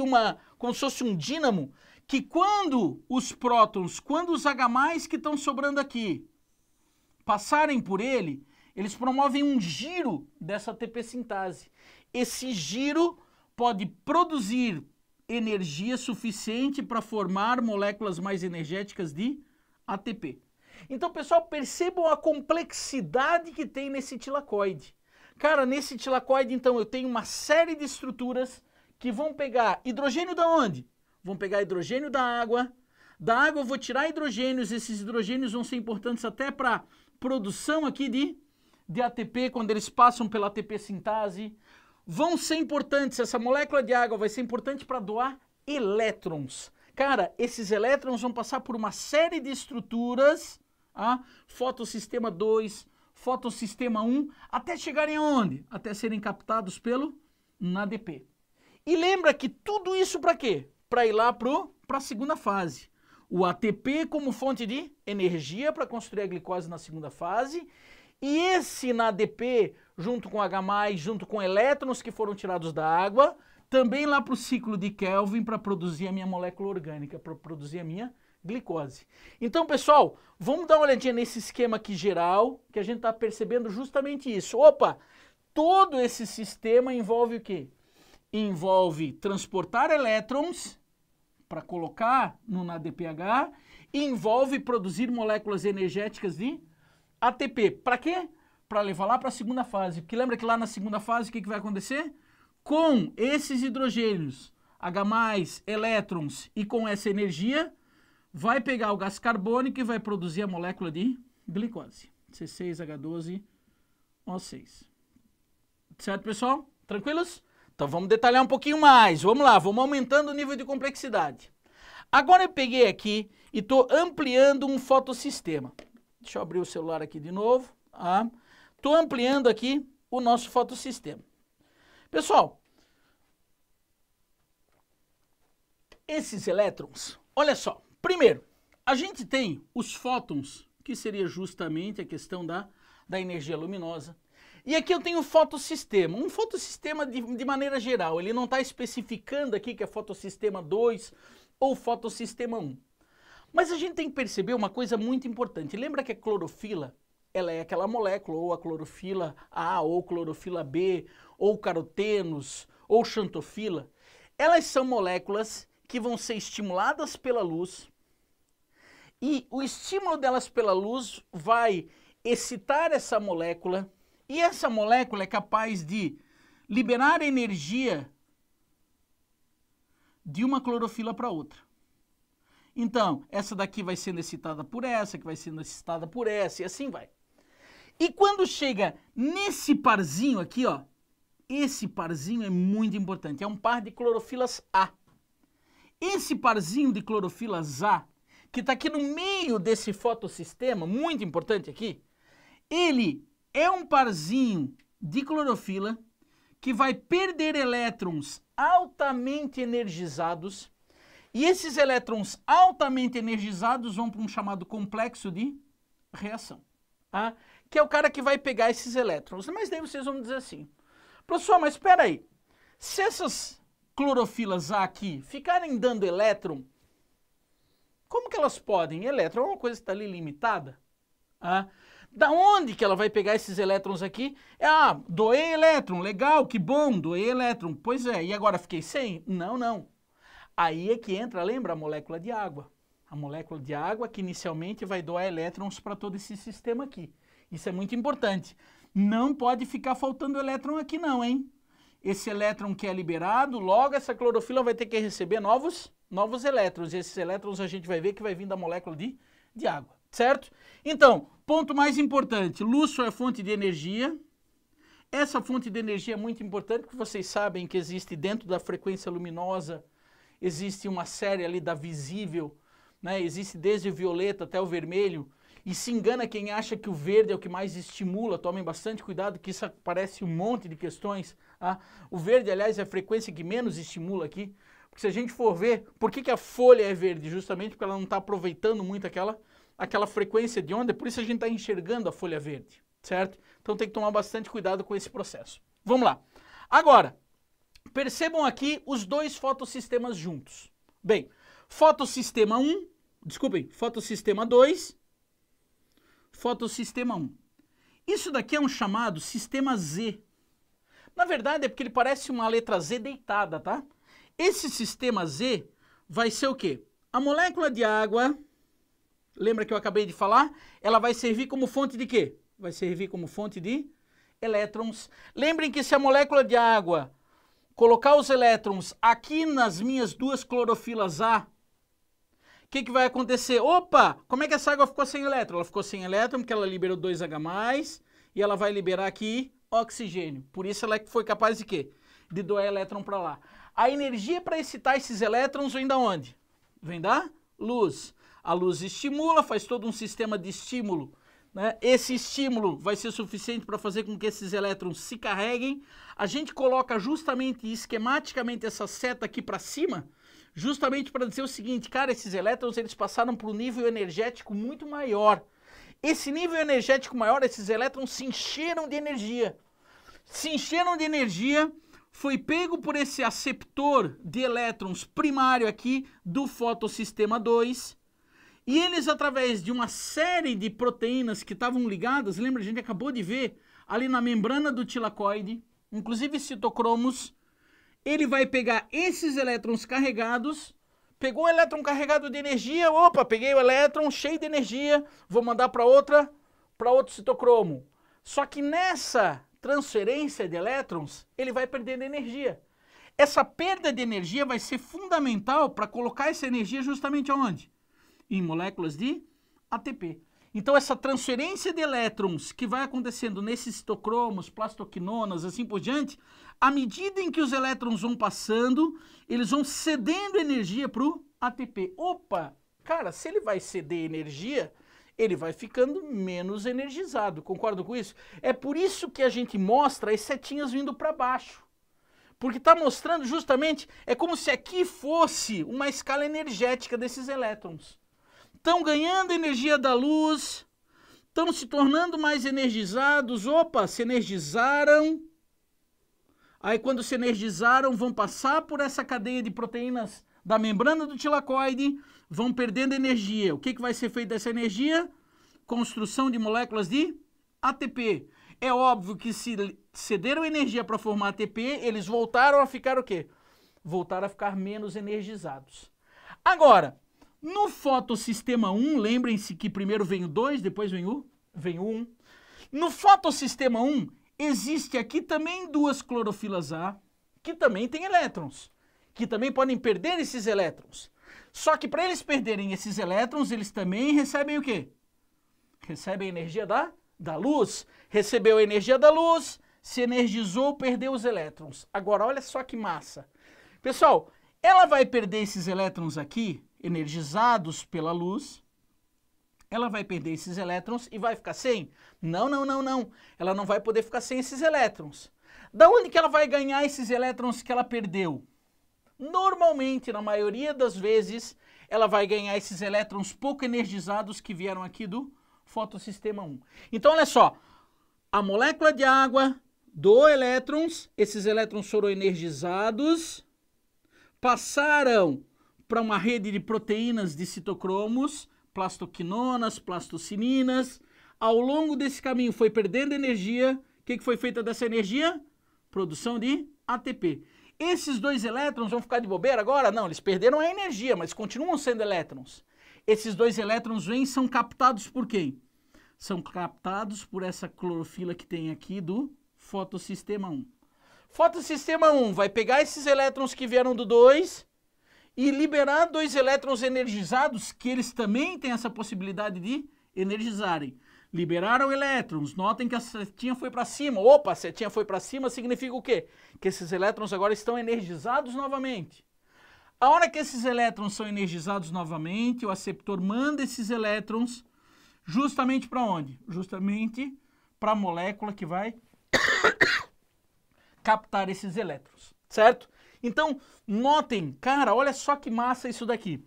como se fosse um dínamo, que quando os prótons, quando os H+, que estão sobrando aqui, passarem por ele, eles promovem um giro dessa ATP sintase. Esse giro pode produzir energia suficiente para formar moléculas mais energéticas de ATP. Então, pessoal, percebam a complexidade que tem nesse tilacoide. Cara, nesse tilacoide, então, eu tenho uma série de estruturas que vão pegar hidrogênio da onde? Vão pegar hidrogênio da água eu vou tirar hidrogênios, esses hidrogênios vão ser importantes até para produção aqui de ATP, quando eles passam pela ATP sintase. Vão ser importantes, essa molécula de água vai ser importante para doar elétrons. Cara, esses elétrons vão passar por uma série de estruturas, fotossistema 2, fotossistema 1, até chegarem aonde? Até serem captados pelo NADP. E lembra que tudo isso para quê? Para ir lá para a segunda fase. O ATP como fonte de energia para construir a glicose na segunda fase, e esse NADP, junto com H+, junto com elétrons que foram tirados da água, também lá para o ciclo de Kelvin para produzir a minha molécula orgânica, para produzir a minha glicose. Então, pessoal, vamos dar uma olhadinha nesse esquema aqui geral, que a gente está percebendo justamente isso. Opa, todo esse sistema envolve o quê? Envolve transportar elétrons para colocar no ADPH e envolve produzir moléculas energéticas de ATP. Para quê? Para levar lá para a segunda fase. Porque lembra que lá na segunda fase o que vai acontecer? Com esses hidrogênios, H+, elétrons e com essa energia, vai pegar o gás carbônico e vai produzir a molécula de glicose. C6H12O6. Certo, pessoal? Tranquilos? Então vamos detalhar um pouquinho mais. Vamos lá, vamos aumentando o nível de complexidade. Agora eu peguei aqui e estou ampliando um fotossistema. Deixa eu abrir o celular aqui de novo. Estou ampliando aqui o nosso fotossistema. Pessoal, esses elétrons, olha só. Primeiro, a gente tem os fótons, que seria justamente a questão da energia luminosa. E aqui eu tenho o fotossistema. Um fotossistema de maneira geral. Ele não está especificando aqui que é fotossistema 2 ou fotossistema 1. Mas a gente tem que perceber uma coisa muito importante. Lembra que a clorofila, ela é aquela molécula, ou a clorofila A, ou clorofila B, ou carotenos, ou xantofila. Elas são moléculas que vão ser estimuladas pela luz. E o estímulo delas pela luz vai excitar essa molécula. E essa molécula é capaz de liberar energia de uma clorofila para outra. Então, essa daqui vai sendo excitada por essa, que vai sendo excitada por essa, e assim vai. E quando chega nesse parzinho aqui, ó, esse parzinho é muito importante, é um par de clorofilas A. Esse parzinho de clorofilas A, que está aqui no meio desse fotossistema, muito importante aqui, ele é um parzinho de clorofila que vai perder elétrons altamente energizados, e esses elétrons altamente energizados vão para um chamado complexo de reação, tá? Que é o cara que vai pegar esses elétrons. Mas daí vocês vão dizer assim, professor, mas espera aí, se essas clorofilas A aqui ficarem dando elétron, como que elas podem? Elétron é uma coisa que está ali limitada. Da onde que ela vai pegar esses elétrons aqui? Doei elétron, legal, que bom, doei elétron. Pois é, e agora fiquei sem? Não, não. Aí é que entra, lembra, a molécula de água. A molécula de água que inicialmente vai doar elétrons para todo esse sistema aqui. Isso é muito importante. Não pode ficar faltando elétron aqui não, hein? Esse elétron que é liberado, logo essa clorofila vai ter que receber novos elétrons. E esses elétrons a gente vai ver que vai vir da molécula de água, certo? Então, ponto mais importante, luz é fonte de energia. Essa fonte de energia é muito importante, porque vocês sabem que existe dentro da frequência luminosa, existe uma série ali da visível, né? Existe desde o violeta até o vermelho, e se engana quem acha que o verde é o que mais estimula. Tomem bastante cuidado, que isso aparece um monte de questões. O verde, aliás, é a frequência que menos estimula aqui, porque se a gente for ver, por que a folha é verde? Justamente porque ela não está aproveitando muito aquela frequência de onda, por isso a gente está enxergando a folha verde, certo? Então tem que tomar bastante cuidado com esse processo. Vamos lá. Agora, percebam aqui os dois fotossistemas juntos. Bem, fotossistema 2, fotossistema 1. Isso daqui é um chamado sistema Z. Na verdade é porque ele parece uma letra Z deitada, tá? Esse sistema Z vai ser o quê? A molécula de água, lembra que eu acabei de falar? Ela vai servir como fonte de quê? Vai servir como fonte de elétrons. Lembrem que se a molécula de água colocar os elétrons aqui nas minhas duas clorofilas A, o que vai acontecer? Opa, como é que essa água ficou sem elétron? Ela ficou sem elétron porque ela liberou 2H+, e ela vai liberar aqui oxigênio. Por isso ela foi capaz de quê? De doar elétron para lá. A energia para excitar esses elétrons vem da onde? Vem da luz. A luz estimula, faz todo um sistema de estímulo, né? Esse estímulo vai ser suficiente para fazer com que esses elétrons se carreguem. A gente coloca justamente esquematicamente essa seta aqui para cima, justamente para dizer o seguinte, cara, esses elétrons eles passaram para um nível energético muito maior. Esse nível energético maior, esses elétrons se encheram de energia. Se encheram de energia, foi pego por esse aceptor de elétrons primário aqui do fotossistema 2, e eles, através de uma série de proteínas que estavam ligadas, lembra, a gente acabou de ver ali na membrana do tilacoide, inclusive citocromos, ele vai pegar esses elétrons carregados, pegou o elétron carregado de energia, opa, peguei o elétron cheio de energia, vou mandar para outro citocromo. Só que nessa transferência de elétrons, ele vai perdendo energia. Essa perda de energia vai ser fundamental para colocar essa energia justamente aonde? Em moléculas de ATP. Então essa transferência de elétrons que vai acontecendo nesses citocromos, plastoquinonas, assim por diante, à medida em que os elétrons vão passando, eles vão cedendo energia para o ATP. Opa, cara, se ele vai ceder energia, ele vai ficando menos energizado. Concordo com isso? É por isso que a gente mostra as setinhas vindo para baixo. Porque está mostrando justamente, é como se aqui fosse uma escala energética desses elétrons. Estão ganhando energia da luz, estão se tornando mais energizados, opa, se energizaram. Aí quando se energizaram, vão passar por essa cadeia de proteínas da membrana do tilacoide, vão perdendo energia. O que vai ser feito dessa energia? Construção de moléculas de ATP. É óbvio que se cederam energia para formar ATP, eles voltaram a ficar o quê? Voltaram a ficar menos energizados. Agora, no fotossistema 1, lembrem-se que primeiro vem o 2, depois vem o 1. No fotossistema 1, existe aqui também duas clorofilas A, que também têm elétrons, que também podem perder esses elétrons. Só que para eles perderem esses elétrons, eles também recebem o quê? Recebem energia da luz. Recebeu a energia da luz, se energizou, perdeu os elétrons. Agora, olha só que massa. Pessoal, ela vai perder esses elétrons aqui, energizados pela luz. Ela vai perder esses elétrons e vai ficar sem? Não, não, não, não. Ela não vai poder ficar sem esses elétrons. Da onde que ela vai ganhar esses elétrons que ela perdeu? Normalmente, na maioria das vezes, ela vai ganhar esses elétrons pouco energizados que vieram aqui do fotossistema 1. Então, olha só. A molécula de água doou elétrons, esses elétrons foram energizados, passaram para uma rede de proteínas de citocromos, plastoquinonas, plastocininas. Ao longo desse caminho foi perdendo energia. O que foi feito dessa energia? Produção de ATP. Esses dois elétrons vão ficar de bobeira agora? Não, eles perderam a energia, mas continuam sendo elétrons. Esses dois elétrons vêm e são captados por quem? São captados por essa clorofila que tem aqui do fotossistema 1. Fotossistema 1 vai pegar esses elétrons que vieram do 2 e liberar dois elétrons energizados, que eles também têm essa possibilidade de energizarem. Liberaram elétrons, notem que a setinha foi para cima. Opa, a setinha foi para cima significa o quê? Que esses elétrons agora estão energizados novamente. A hora que esses elétrons são energizados novamente, o aceptor manda esses elétrons justamente para onde? Justamente para a molécula que vai captar esses elétrons, certo? Então, notem, cara, olha só que massa isso daqui.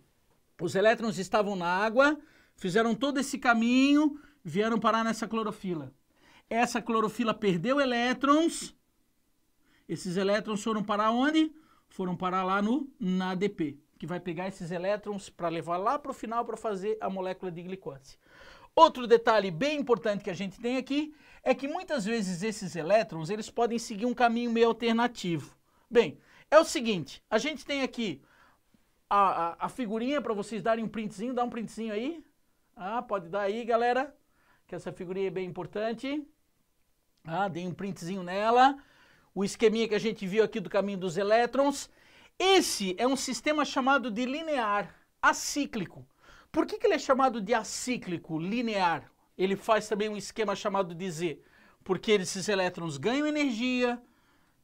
Os elétrons estavam na água, fizeram todo esse caminho, vieram parar nessa clorofila. Essa clorofila perdeu elétrons, esses elétrons foram parar onde? Foram parar lá na ADP, que vai pegar esses elétrons para levar lá para o final para fazer a molécula de glicose. Outro detalhe bem importante que a gente tem aqui é que muitas vezes esses elétrons eles podem seguir um caminho meio alternativo. Bem, é o seguinte, a gente tem aqui a figurinha para vocês darem um printzinho, dá um printzinho aí. Ah, pode dar aí, galera, que essa figurinha é bem importante. Ah, dei um printzinho nela. O esqueminha que a gente viu aqui do caminho dos elétrons. Esse é um sistema chamado de linear, acíclico. Por que ele é chamado de acíclico, linear? Ele faz também um esquema chamado de Z. Porque esses elétrons ganham energia,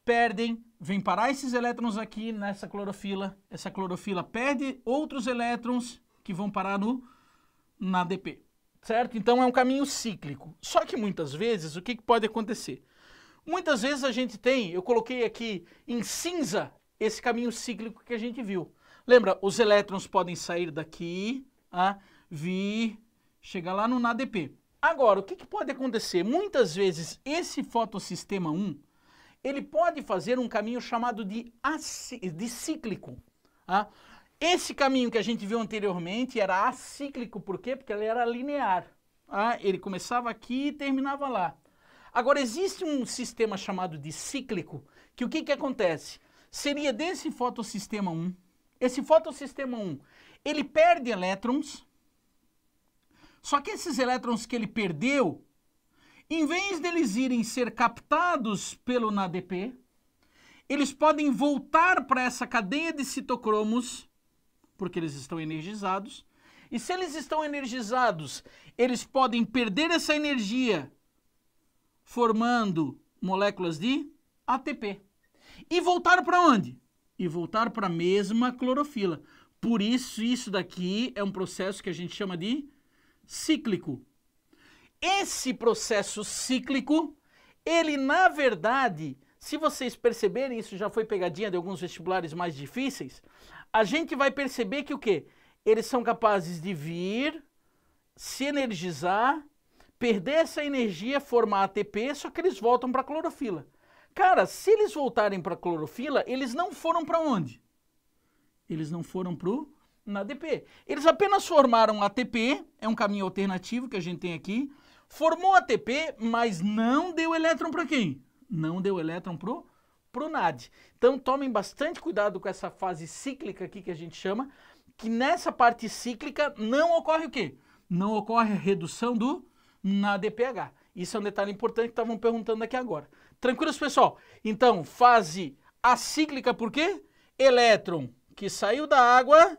perdem, vem parar esses elétrons aqui nessa clorofila. Essa clorofila perde outros elétrons que vão parar na ADP. Certo? Então é um caminho cíclico. Só que muitas vezes, o que pode acontecer? Muitas vezes a gente tem, eu coloquei aqui em cinza, esse caminho cíclico que a gente viu. Lembra, os elétrons podem sair daqui, vir, chegar lá no ADP. Agora, o que pode acontecer? Muitas vezes esse fotossistema 1, ele pode fazer um caminho chamado de cíclico. Esse caminho que a gente viu anteriormente era acíclico, por quê? Porque ele era linear. Ele começava aqui e terminava lá. Agora, existe um sistema chamado de cíclico, que o que acontece? Seria desse fotossistema 1. Esse fotossistema 1, ele perde elétrons, só que esses elétrons que ele perdeu, em vez deles irem ser captados pelo NADP, eles podem voltar para essa cadeia de citocromos, porque eles estão energizados, e se eles estão energizados, eles podem perder essa energia formando moléculas de ATP. E voltar para onde? E voltar para a mesma clorofila. Por isso, isso daqui é um processo que a gente chama de cíclico. Esse processo cíclico, ele na verdade, se vocês perceberem, isso já foi pegadinha de alguns vestibulares mais difíceis, a gente vai perceber que o quê? Eles são capazes de vir, se energizar, perder essa energia, formar ATP, só que eles voltam para a clorofila. Cara, se eles voltarem para a clorofila, eles não foram para onde? Eles não foram para o NADP. Eles apenas formaram ATP, é um caminho alternativo que a gente tem aqui, formou ATP, mas não deu elétron para quem? Não deu elétron para o NAD. Então tomem bastante cuidado com essa fase cíclica aqui que a gente chama, que nessa parte cíclica não ocorre o quê? Não ocorre a redução do NADPH. Isso é um detalhe importante que estavam perguntando aqui agora. Tranquilos, pessoal? Então, fase acíclica, por quê? Elétron que saiu da água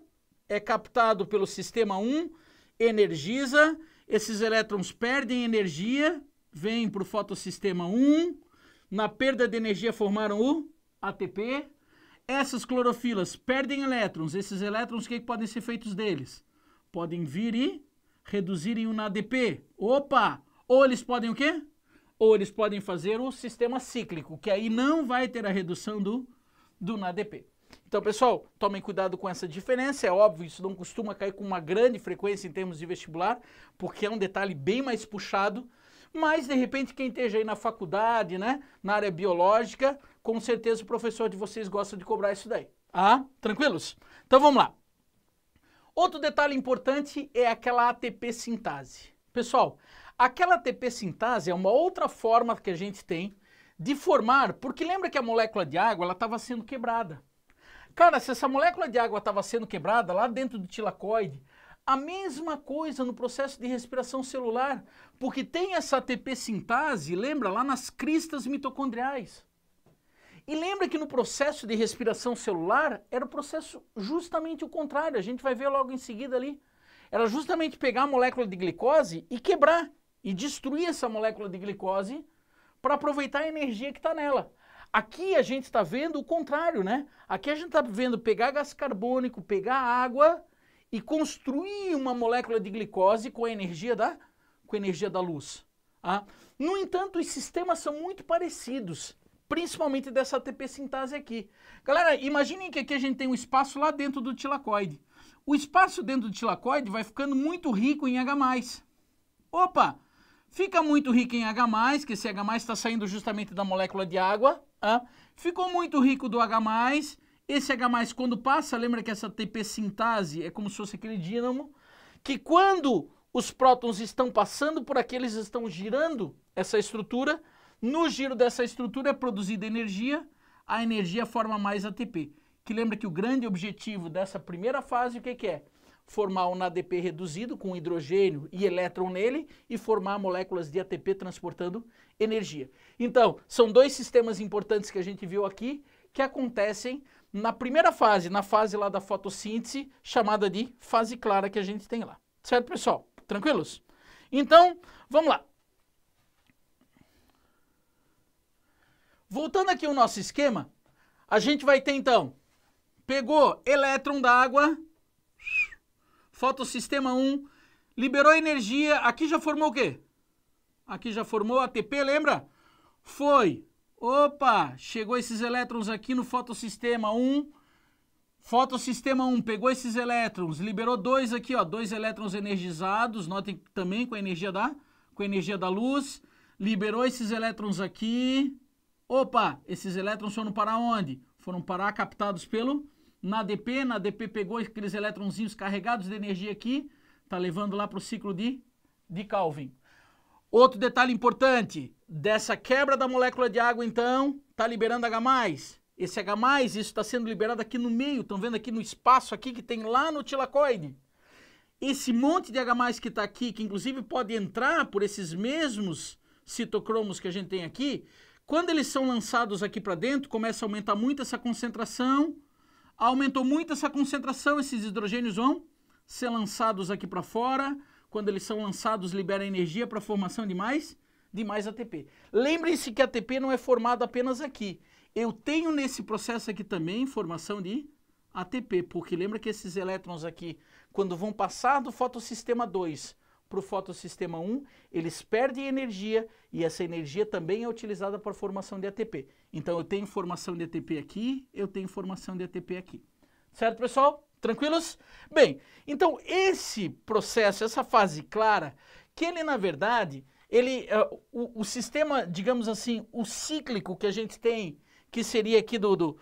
é captado pelo sistema 1, energiza, esses elétrons perdem energia, vêm para o fotossistema 1, na perda de energia formaram o ATP, essas clorofilas perdem elétrons, esses elétrons, o que podem ser feitos deles? Podem vir e reduzirem o NADP. Opa! Ou eles podem o quê? Ou eles podem fazer o sistema cíclico, que aí não vai ter a redução do NADP. Então, pessoal, tomem cuidado com essa diferença. É óbvio, isso não costuma cair com uma grande frequência em termos de vestibular, porque é um detalhe bem mais puxado. Mas, de repente, quem esteja aí na faculdade, né, na área biológica, com certeza o professor de vocês gosta de cobrar isso daí. Ah, tranquilos? Então, vamos lá. Outro detalhe importante é aquela ATP sintase. Pessoal, aquela ATP sintase é uma outra forma que a gente tem de formar, porque lembra que a molécula de água ela estava sendo quebrada. Cara, se essa molécula de água estava sendo quebrada lá dentro do tilacoide, a mesma coisa no processo de respiração celular, porque tem essa ATP sintase, lembra, lá nas cristas mitocondriais. E lembra que no processo de respiração celular era o processo justamente o contrário, a gente vai ver logo em seguida ali. Era justamente pegar a molécula de glicose e quebrar, e destruir essa molécula de glicose para aproveitar a energia que está nela. Aqui a gente está vendo o contrário, né? Aqui a gente está vendo pegar gás carbônico, pegar água e construir uma molécula de glicose com a energia da luz. Ah? No entanto, os sistemas são muito parecidos, principalmente dessa ATP sintase aqui. Galera, imaginem que aqui a gente tem um espaço lá dentro do tilacoide. O espaço dentro do tilacoide vai ficando muito rico em H+. Opa! Fica muito rico em H+, que esse H+, está saindo justamente da molécula de água. Ficou muito rico do H+, esse H+, quando passa, lembra que essa ATP sintase é como se fosse aquele dínamo, que quando os prótons estão passando por aqui, eles estão girando essa estrutura, no giro dessa estrutura é produzida energia, a energia forma mais ATP. Que lembra que o grande objetivo dessa primeira fase, o que é? Formar um ADP reduzido com hidrogênio e elétron nele e formar moléculas de ATP transportando energia. Então, são dois sistemas importantes que a gente viu aqui que acontecem na primeira fase, na fase lá da fotossíntese, chamada de fase clara que a gente tem lá. Certo, pessoal? Tranquilos? Então, vamos lá. Voltando aqui ao nosso esquema, a gente vai ter então, pegou elétron da água, fotossistema 1, liberou energia, aqui já formou o quê? Aqui já formou ATP, lembra? Foi, opa, chegou esses elétrons aqui no fotossistema 1, pegou esses elétrons, liberou dois aqui, ó, 2 elétrons energizados, notem também com a energia da luz, liberou esses elétrons aqui, opa, esses elétrons foram para onde? Foram parar captados pelo NADP pegou aqueles elétronzinhos carregados de energia aqui, tá levando lá para o ciclo de Calvin. Outro detalhe importante, dessa quebra da molécula de água, então, está liberando H+. Esse H+, isso está sendo liberado aqui no meio, estão vendo aqui no espaço aqui que tem lá no tilacoide. Esse monte de H+, que está aqui, que inclusive pode entrar por esses mesmos citocromos que a gente tem aqui, quando eles são lançados aqui para dentro, começa a aumentar muito essa concentração. Aumentou muito essa concentração, esses hidrogênios vão ser lançados aqui para fora. Quando eles são lançados, libera energia para a formação de mais ATP. Lembrem-se que ATP não é formado apenas aqui. Eu tenho nesse processo aqui também formação de ATP, porque lembra que esses elétrons aqui, quando vão passar do fotossistema 2 para o fotossistema 1, eles perdem energia e essa energia também é utilizada para a formação de ATP. Então eu tenho formação de ATP aqui, eu tenho formação de ATP aqui. Certo, pessoal? Tranquilos? Bem, então esse processo, essa fase clara, que ele na verdade, o sistema, digamos assim, o cíclico que a gente tem, que seria aqui do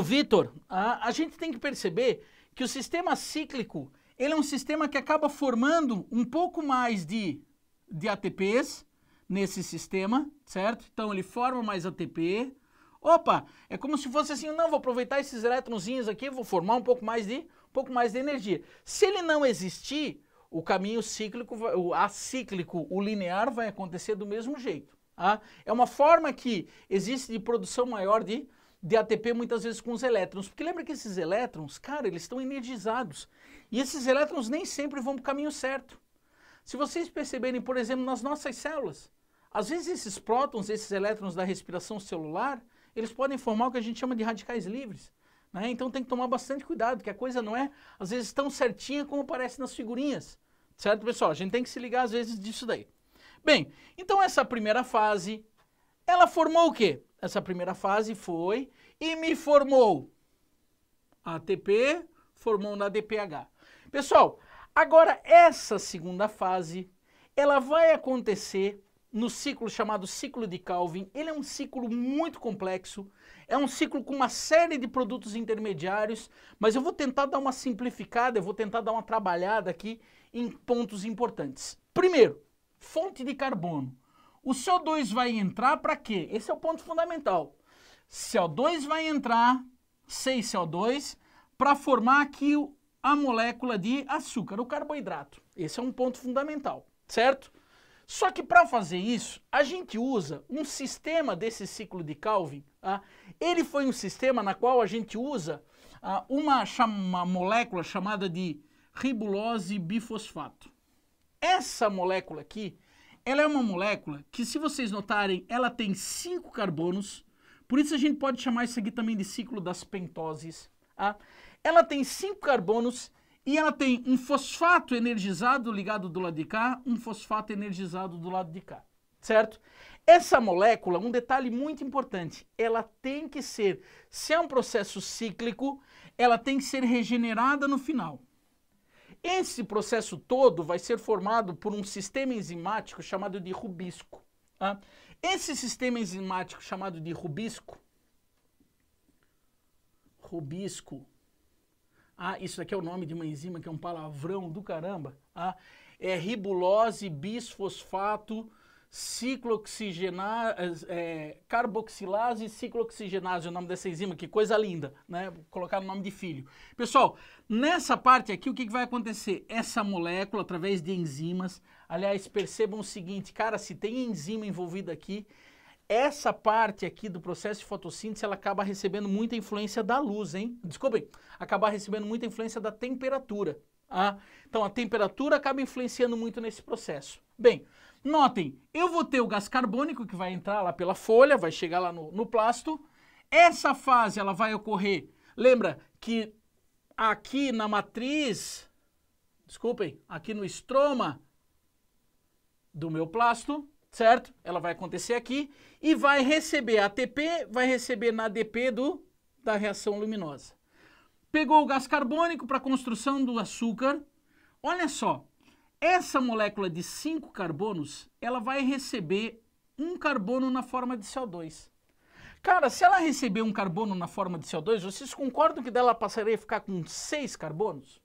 Vitor, a gente tem que perceber que o sistema cíclico, ele é um sistema que acaba formando um pouco mais de ATPs nesse sistema, certo? Então ele forma mais ATP. Opa, é como se fosse assim, não, vou aproveitar esses elétronzinhos aqui, vou formar um pouco mais de energia. Se ele não existir, o caminho cíclico, o acíclico, o linear vai acontecer do mesmo jeito. Tá? É uma forma que existe de produção maior de ATP muitas vezes com os elétrons, porque lembra que esses elétrons, cara, eles estão energizados, e esses elétrons nem sempre vão para o caminho certo. Se vocês perceberem, por exemplo, nas nossas células, às vezes esses prótons, esses elétrons da respiração celular, eles podem formar o que a gente chama de radicais livres, né? Então tem que tomar bastante cuidado, que a coisa não é, às vezes, tão certinha como parece nas figurinhas, certo, pessoal? A gente tem que se ligar, às vezes, disso daí. Bem, então essa primeira fase, ela formou o quê? Essa primeira fase foi e me formou ATP, formou um ADPH. Pessoal, agora essa segunda fase, ela vai acontecer no ciclo chamado ciclo de Calvin. Ele é um ciclo muito complexo, é um ciclo com uma série de produtos intermediários, mas eu vou tentar dar uma simplificada, eu vou tentar dar uma trabalhada aqui em pontos importantes. Primeiro, fonte de carbono. O CO2 vai entrar para quê? Esse é o ponto fundamental. CO2 vai entrar, 6CO2, para formar aqui a molécula de açúcar, o carboidrato. Esse é um ponto fundamental, certo? Só que para fazer isso, a gente usa um sistema desse ciclo de Calvin. Tá? Ele foi um sistema na qual a gente usa uma molécula chamada de ribulose bifosfato. Essa molécula aqui, ela é uma molécula que, se vocês notarem, ela tem 5 carbonos, por isso a gente pode chamar isso aqui também de ciclo das pentoses. Tá? Ela tem 5 carbonos e ela tem um fosfato energizado ligado do lado de cá, um fosfato energizado do lado de cá, certo? Essa molécula, um detalhe muito importante, ela tem que ser, se é um processo cíclico, ela tem que ser regenerada no final. Esse processo todo vai ser formado por um sistema enzimático chamado de rubisco. Tá? Esse sistema enzimático chamado de rubisco, isso aqui é o nome de uma enzima que é um palavrão do caramba, é ribulose bisfosfato carboxilase ciclooxigenase, o nome dessa enzima, que coisa linda, né? Vou colocar no nome de filho. Pessoal, nessa parte aqui, o que vai acontecer? Essa molécula, através de enzimas, aliás, percebam o seguinte, cara, se tem enzima envolvida aqui, essa parte aqui do processo de fotossíntese, ela acaba recebendo muita influência da luz, hein? Desculpem, acaba recebendo muita influência da temperatura. Então, a temperatura acaba influenciando muito nesse processo. Bem, notem, eu vou ter o gás carbônico que vai entrar lá pela folha, vai chegar lá no plasto. Essa fase, ela vai ocorrer, lembra que aqui na matriz, aqui no estroma do meu plasto, certo? Ela vai acontecer aqui e vai receber ATP, vai receber na ADP da reação luminosa. Pegou o gás carbônico para a construção do açúcar. Olha só, essa molécula de 5 carbonos, ela vai receber um carbono na forma de CO2. Cara, se ela receber um carbono na forma de CO2, vocês concordam que dela passaria a ficar com 6 carbonos?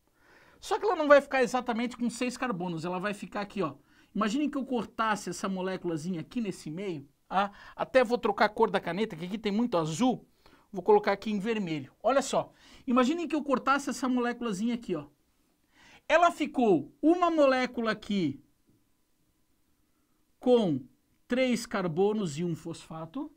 Só que ela não vai ficar exatamente com 6 carbonos, ela vai ficar aqui, ó. Imaginem que eu cortasse essa moléculazinha aqui nesse meio, tá? Até vou trocar a cor da caneta, que aqui tem muito azul, vou colocar aqui em vermelho. Olha só, imaginem que eu cortasse essa moléculazinha aqui, ó. Ela ficou uma molécula aqui com 3 carbonos e um fosfato.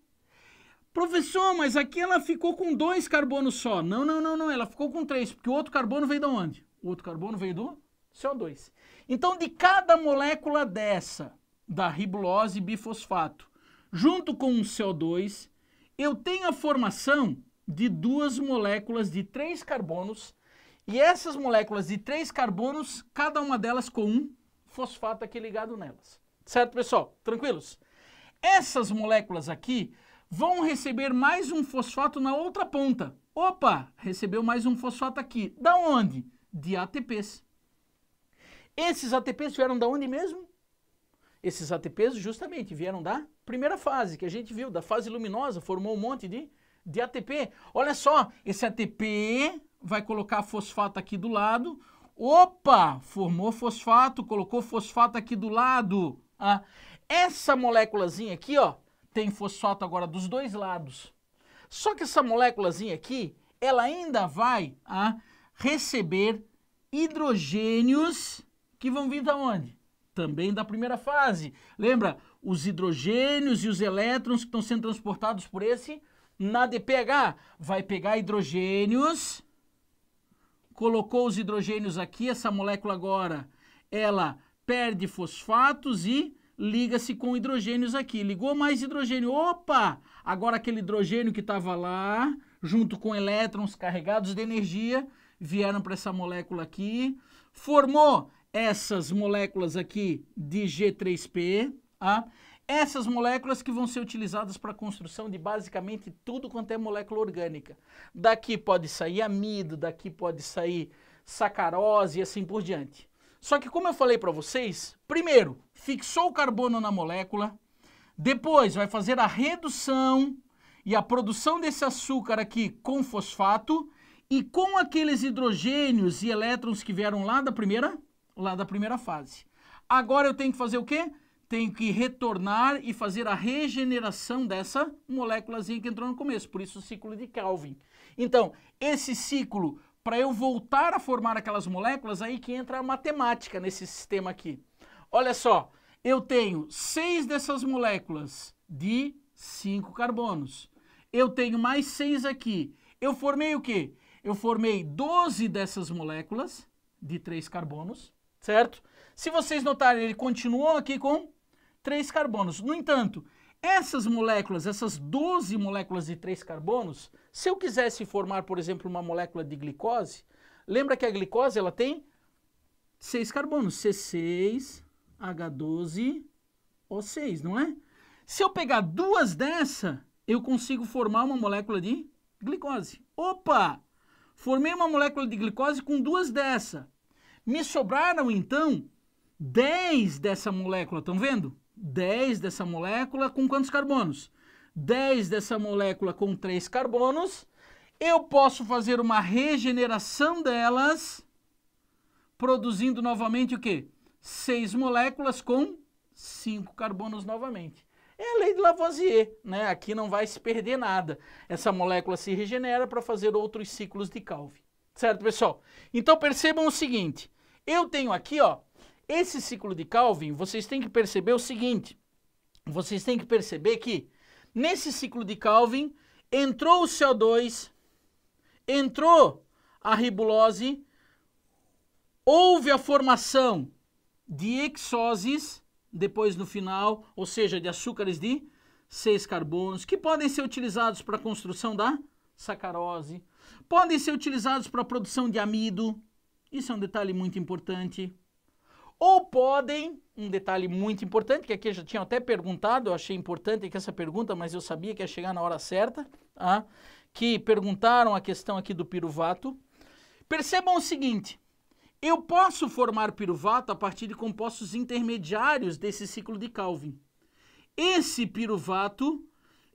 Professor, mas aqui ela ficou com 2 carbonos só. Não, ela ficou com 3, porque o outro carbono veio de onde? O outro carbono veio do CO2. Então, de cada molécula dessa, da ribulose bifosfato, junto com um CO2, eu tenho a formação de 2 moléculas de 3 carbonos, e essas moléculas de 3 carbonos, cada uma delas com um fosfato aqui ligado nelas. Certo, pessoal? Tranquilos? Essas moléculas aqui vão receber mais um fosfato na outra ponta. Opa, recebeu mais um fosfato aqui. Da onde? De ATPs. Esses ATPs vieram da onde mesmo? Esses ATPs justamente vieram da primeira fase, que a gente viu, da fase luminosa, formou um monte de ATP. Olha só, esse ATP vai colocar fosfato aqui do lado. Opa, formou fosfato, colocou fosfato aqui do lado. Ah, essa moléculazinha aqui, ó, tem fosfato agora dos dois lados. Só que essa moléculazinha aqui, ela ainda vai receber hidrogênios que vão vir da onde? Também da primeira fase. Lembra? Os hidrogênios e os elétrons que estão sendo transportados por esse NADPH. Vai pegar hidrogênios, colocou os hidrogênios aqui, essa molécula agora, ela perde fosfatos e liga-se com hidrogênios aqui. Ligou mais hidrogênio. Opa! Agora aquele hidrogênio que estava lá, junto com elétrons carregados de energia, vieram para essa molécula aqui. Formou essas moléculas aqui de G3P. Essas moléculas que vão ser utilizadas para a construção de basicamente tudo quanto é molécula orgânica. Daqui pode sair amido, daqui pode sair sacarose e assim por diante. Só que como eu falei para vocês, primeiro, fixou o carbono na molécula, depois vai fazer a redução e a produção desse açúcar aqui com fosfato e com aqueles hidrogênios e elétrons que vieram lá da primeira fase. Agora eu tenho que fazer o quê? Tenho que retornar e fazer a regeneração dessa moléculazinha que entrou no começo, por isso o ciclo de Calvin. Então, esse ciclo, para eu voltar a formar aquelas moléculas, aí que entra a matemática nesse sistema aqui. Olha só, eu tenho 6 dessas moléculas de 5 carbonos. Eu tenho mais 6 aqui. Eu formei o quê? Eu formei 12 dessas moléculas de 3 carbonos, certo? Se vocês notarem, ele continuou aqui com 3 carbonos. No entanto, essas moléculas, essas 12 moléculas de 3 carbonos, se eu quisesse formar, por exemplo, uma molécula de glicose, lembra que a glicose ela tem 6 carbonos, C6, H12, O6, não é? Se eu pegar 2 dessa, eu consigo formar uma molécula de glicose. Opa! Formei uma molécula de glicose com 2 dessa. Me sobraram, então, 10 dessa molécula, estão vendo? 10 dessa molécula com quantos carbonos? 10 dessa molécula com 3 carbonos. Eu posso fazer uma regeneração delas, produzindo novamente o quê? 6 moléculas com 5 carbonos novamente. É a lei de Lavoisier, né? Aqui não vai se perder nada. Essa molécula se regenera para fazer outros ciclos de Calvin. Certo, pessoal? Então percebam o seguinte. Eu tenho aqui, ó, esse ciclo de Calvin, vocês têm que perceber o seguinte. Vocês têm que perceber que nesse ciclo de Calvin entrou o CO2, entrou a ribulose, houve a formação de hexoses, depois no final, ou seja, de açúcares de 6 carbonos, que podem ser utilizados para a construção da sacarose, podem ser utilizados para a produção de amido, isso é um detalhe muito importante, ou podem, um detalhe muito importante, que aqui eu já tinha até perguntado, eu achei importante que essa pergunta, mas eu sabia que ia chegar na hora certa, que perguntaram a questão aqui do piruvato. Percebam o seguinte, eu posso formar piruvato a partir de compostos intermediários desse ciclo de Calvin. Esse piruvato,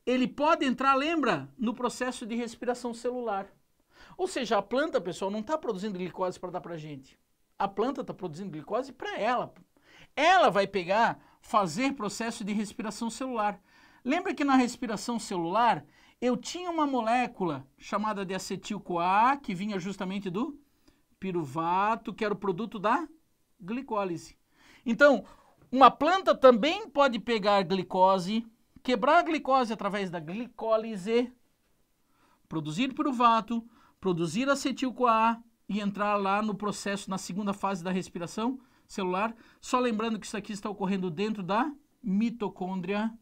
ele pode entrar, lembra, no processo de respiração celular. Ou seja, a planta, pessoal, não está produzindo glicose para dar para a gente. A planta está produzindo glicose para ela. Ela vai pegar, fazer processo de respiração celular. Lembra que na respiração celular eu tinha uma molécula chamada de acetil-CoA, que vinha justamente do piruvato, que era o produto da glicólise. Então, uma planta também pode pegar glicose, quebrar a glicose através da glicólise, produzir piruvato, produzir acetil-CoA e entrar lá no processo, na segunda fase da respiração celular. Só lembrando que isso aqui está ocorrendo dentro da mitocôndria.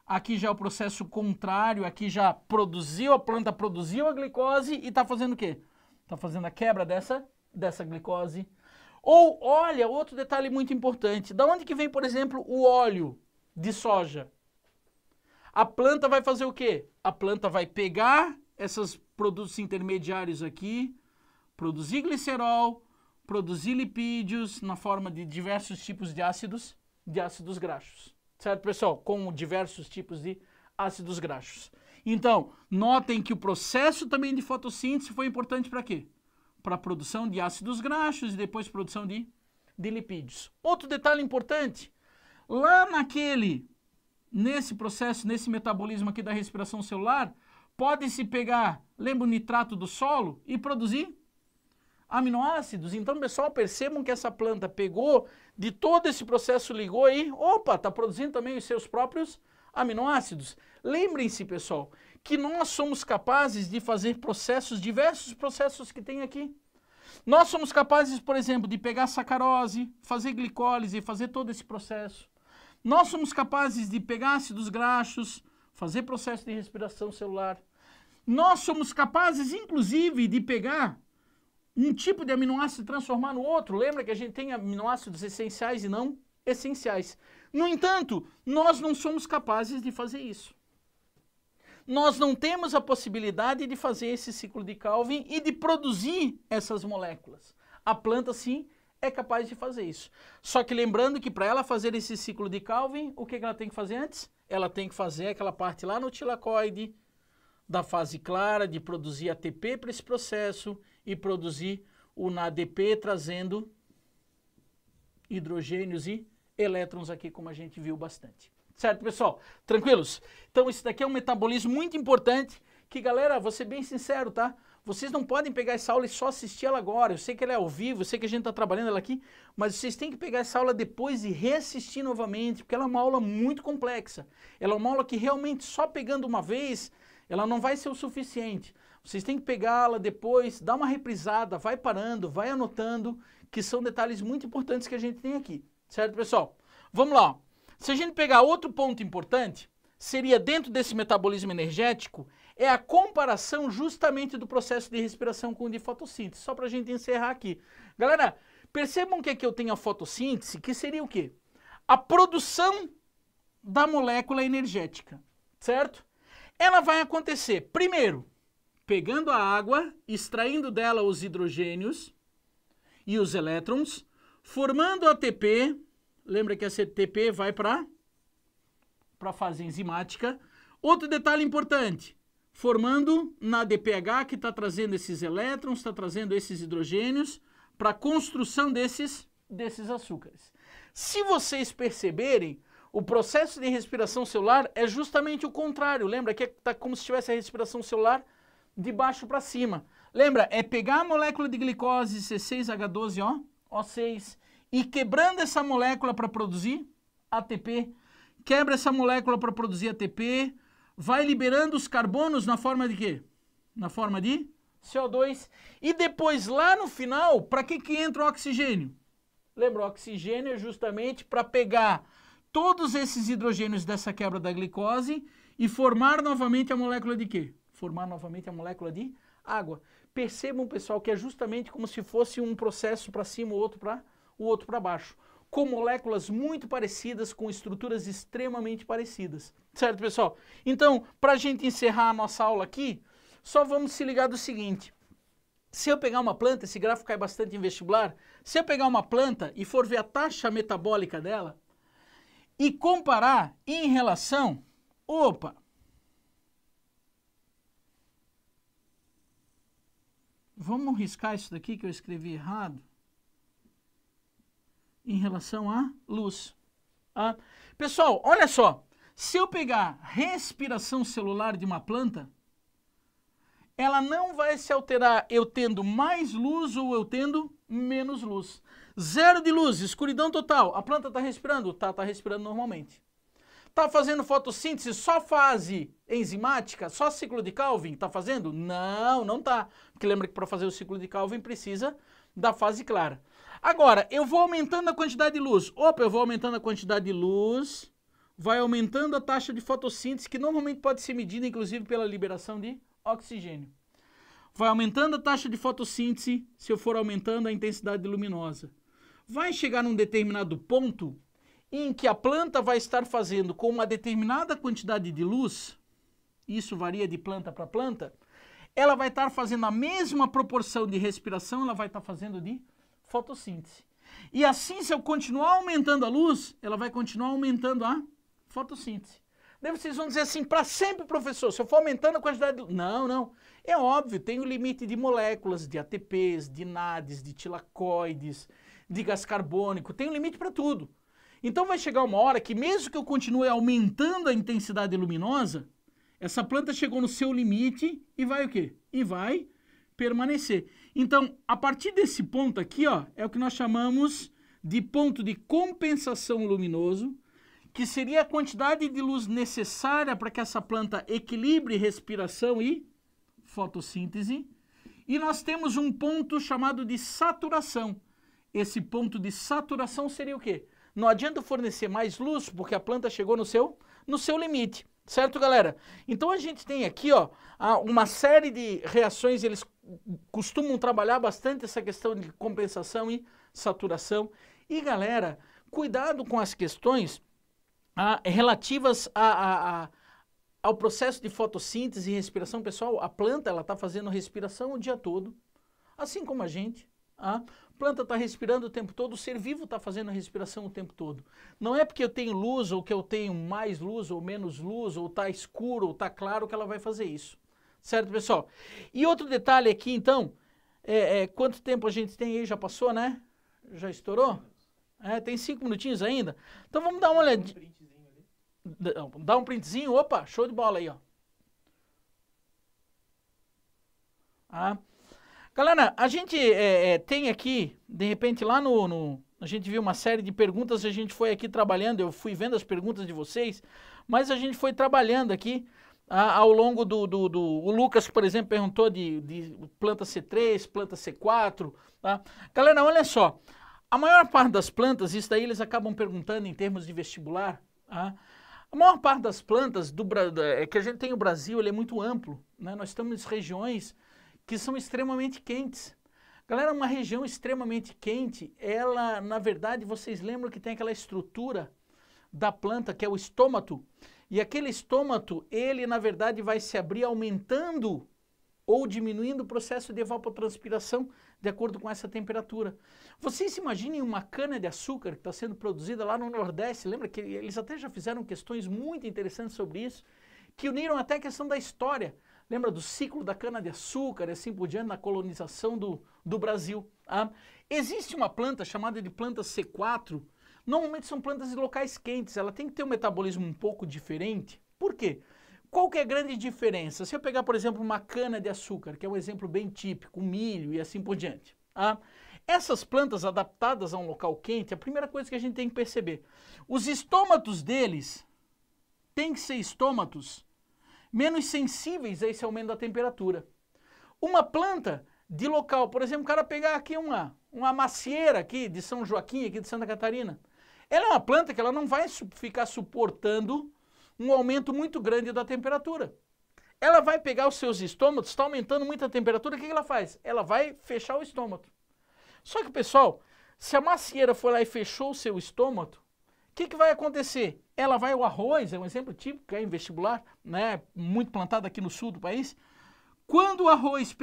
Aqui já é o processo contrário, aqui já a planta produziu a glicose e está fazendo o quê? Está fazendo a quebra dessa glicose. Ou, olha, outro detalhe muito importante. Da onde que vem, por exemplo, o óleo de soja? A planta vai fazer o quê? A planta vai pegar esses produtos intermediários aqui, produzir glicerol, produzir lipídios na forma de diversos tipos de ácidos graxos. Certo, pessoal? Com diversos tipos de ácidos graxos. Então, notem que o processo também de fotossíntese foi importante para quê? Para a produção de ácidos graxos e depois produção de lipídios. Outro detalhe importante, lá nesse processo, nesse metabolismo aqui da respiração celular, pode-se pegar, lembra o nitrato do solo e produzir aminoácidos. Então, pessoal, percebam que essa planta pegou, de todo esse processo ligou aí, opa, está produzindo também os seus próprios aminoácidos. Lembrem-se, pessoal, que nós somos capazes de fazer processos, diversos processos que tem aqui. Nós somos capazes, por exemplo, de pegar sacarose, fazer glicólise, fazer todo esse processo. Nós somos capazes de pegar ácidos graxos, fazer processo de respiração celular. Nós somos capazes, inclusive, de pegar um tipo de aminoácido e transformar no outro. Lembra que a gente tem aminoácidos essenciais e não essenciais. No entanto, nós não somos capazes de fazer isso. Nós não temos a possibilidade de fazer esse ciclo de Calvin e de produzir essas moléculas. A planta, sim, é capaz de fazer isso. Só que lembrando que para ela fazer esse ciclo de Calvin, o que ela tem que fazer antes? Ela tem que fazer aquela parte lá no tilacoide, da fase clara, de produzir ATP para esse processo e produzir o NADP trazendo hidrogênios e elétrons aqui, como a gente viu bastante. Certo, pessoal? Tranquilos? Então, isso daqui é um metabolismo muito importante que, galera, vou ser bem sincero, tá? Vocês não podem pegar essa aula e só assistir ela agora. Eu sei que ela é ao vivo, eu sei que a gente está trabalhando ela aqui, mas vocês têm que pegar essa aula depois e reassistir novamente, porque ela é uma aula muito complexa. Ela é uma aula que realmente só pegando uma vez, ela não vai ser o suficiente. Vocês têm que pegá-la depois, dar uma reprisada, vai parando, vai anotando, que são detalhes muito importantes que a gente tem aqui. Certo, pessoal? Vamos lá. Se a gente pegar outro ponto importante, seria dentro desse metabolismo energético, é a comparação justamente do processo de respiração com o de fotossíntese. Só para a gente encerrar aqui. Galera, percebam que aqui eu tenho a fotossíntese, que seria o quê? A produção da molécula energética, certo? Ela vai acontecer, primeiro, pegando a água, extraindo dela os hidrogênios e os elétrons, formando ATP. Lembra que a ATP vai para a fase enzimática. Outro detalhe importante, formando na DPH, que está trazendo esses elétrons, está trazendo esses hidrogênios para a construção desses açúcares. Se vocês perceberem, o processo de respiração celular é justamente o contrário. Lembra que está como se tivesse a respiração celular de baixo para cima. Lembra? É pegar a molécula de glicose C6H12, O6, e quebrando essa molécula para produzir ATP. Quebra essa molécula para produzir ATP, vai liberando os carbonos na forma de quê? Na forma de CO2. E depois, lá no final, para que entra o oxigênio? Lembra, o oxigênio é justamente para pegar todos esses hidrogênios dessa quebra da glicose e formar novamente a molécula de quê? Formar novamente a molécula de água. Percebam, pessoal, que é justamente como se fosse um processo para cima, o outro para baixo, com moléculas muito parecidas, com estruturas extremamente parecidas. Certo, pessoal? Então, para a gente encerrar a nossa aula aqui, só vamos se ligar do seguinte. Se eu pegar uma planta, esse gráfico cai bastante em vestibular, se eu pegar uma planta e for ver a taxa metabólica dela e comparar em relação... Opa! Vamos riscar isso daqui que eu escrevi errado. em relação à luz. Ah, pessoal, olha só. Se eu pegar respiração celular de uma planta, ela não vai se alterar eu tendo mais luz ou eu tendo menos luz. Zero de luz, escuridão total. A planta está respirando? Tá respirando normalmente. Está fazendo fotossíntese, só fase enzimática, só ciclo de Calvin? Está fazendo? Não, não está. Porque lembra que para fazer o ciclo de Calvin precisa da fase clara. Agora, eu vou aumentando a quantidade de luz. Opa, eu vou aumentando a quantidade de luz, vai aumentando a taxa de fotossíntese, que normalmente pode ser medida, inclusive, pela liberação de oxigênio. Vai aumentando a taxa de fotossíntese, se eu for aumentando a intensidade luminosa. Vai chegar num determinado ponto em que a planta vai estar fazendo com uma determinada quantidade de luz, isso varia de planta para planta, ela vai estar fazendo a mesma proporção de respiração, ela vai estar fazendo de fotossíntese. E assim, se eu continuar aumentando a luz, ela vai continuar aumentando a fotossíntese. Daí vocês vão dizer assim, para sempre, professor, se eu for aumentando a quantidade de... Não, não. É óbvio, tem o limite de moléculas, de ATPs, de NADs, de tilacoides, de gás carbônico, tem um limite para tudo. Então vai chegar uma hora que mesmo que eu continue aumentando a intensidade luminosa, essa planta chegou no seu limite e vai o quê? E vai permanecer. Então, a partir desse ponto aqui, ó, é o que nós chamamos de ponto de compensação luminoso, que seria a quantidade de luz necessária para que essa planta equilibre respiração e fotossíntese. E nós temos um ponto chamado de saturação. Esse ponto de saturação seria o quê? Não adianta fornecer mais luz, porque a planta chegou no seu limite. Certo, galera? Então a gente tem aqui, ó, uma série de reações, eles costumam trabalhar bastante essa questão de compensação e saturação. E, galera, cuidado com as questões relativas ao processo de fotossíntese e respiração. Pessoal, a planta, ela está fazendo respiração o dia todo, assim como a gente. A planta está respirando o tempo todo, o ser vivo está fazendo a respiração o tempo todo. Não é porque eu tenho luz, ou que eu tenho mais luz, ou menos luz, ou está escuro, ou está claro, que ela vai fazer isso. Certo, pessoal? E outro detalhe aqui, então, quanto tempo a gente tem aí? Já passou, né? Já estourou? Tem 5 minutinhos ainda? Então vamos dar uma olhadinha. Dá um printzinho, opa, show de bola aí, ó. Galera, a gente tem aqui, de repente lá a gente viu uma série de perguntas, a gente foi aqui trabalhando, eu fui vendo as perguntas de vocês, mas a gente foi trabalhando aqui ao longo o Lucas, por exemplo, perguntou de planta C3, planta C4, tá? Galera, olha só, a maior parte das plantas, isso daí eles acabam perguntando em termos de vestibular, tá? A maior parte das plantas que a gente tem no Brasil, ele é muito amplo, né? Nós estamos em regiões que são extremamente quentes. Galera, uma região extremamente quente, ela, na verdade, vocês lembram que tem aquela estrutura da planta, que é o estômato, e aquele estômato, ele, na verdade, vai se abrir aumentando ou diminuindo o processo de evapotranspiração de acordo com essa temperatura. Vocês imaginem uma cana-de-açúcar que está sendo produzida lá no Nordeste, lembra que eles até já fizeram questões muito interessantes sobre isso, que uniram até a questão da história. Lembra do ciclo da cana-de-açúcar e assim por diante na colonização do Brasil. Existe uma planta chamada de planta C4, normalmente são plantas de locais quentes, ela tem que ter um metabolismo um pouco diferente. Por quê? Qual que é a grande diferença? Se eu pegar, por exemplo, uma cana-de-açúcar, que é um exemplo bem típico, milho e assim por diante. Essas plantas adaptadas a um local quente, a primeira coisa que a gente tem que perceber, os estômatos deles têm que ser estômatos menos sensíveis a esse aumento da temperatura. Uma planta de local, por exemplo, o cara pegar aqui uma macieira aqui de São Joaquim, aqui de Santa Catarina, ela é uma planta que ela não vai ficar suportando um aumento muito grande da temperatura. Ela vai pegar os seus estômatos, está aumentando muito a temperatura, o que ela faz? Ela vai fechar o estômago. Só que, pessoal, se a macieira for lá e fechou o seu estômago, o que vai acontecer? Ela vai, o arroz, é um exemplo típico, que é em vestibular, né, muito plantado aqui no sul do país. Quando o arroz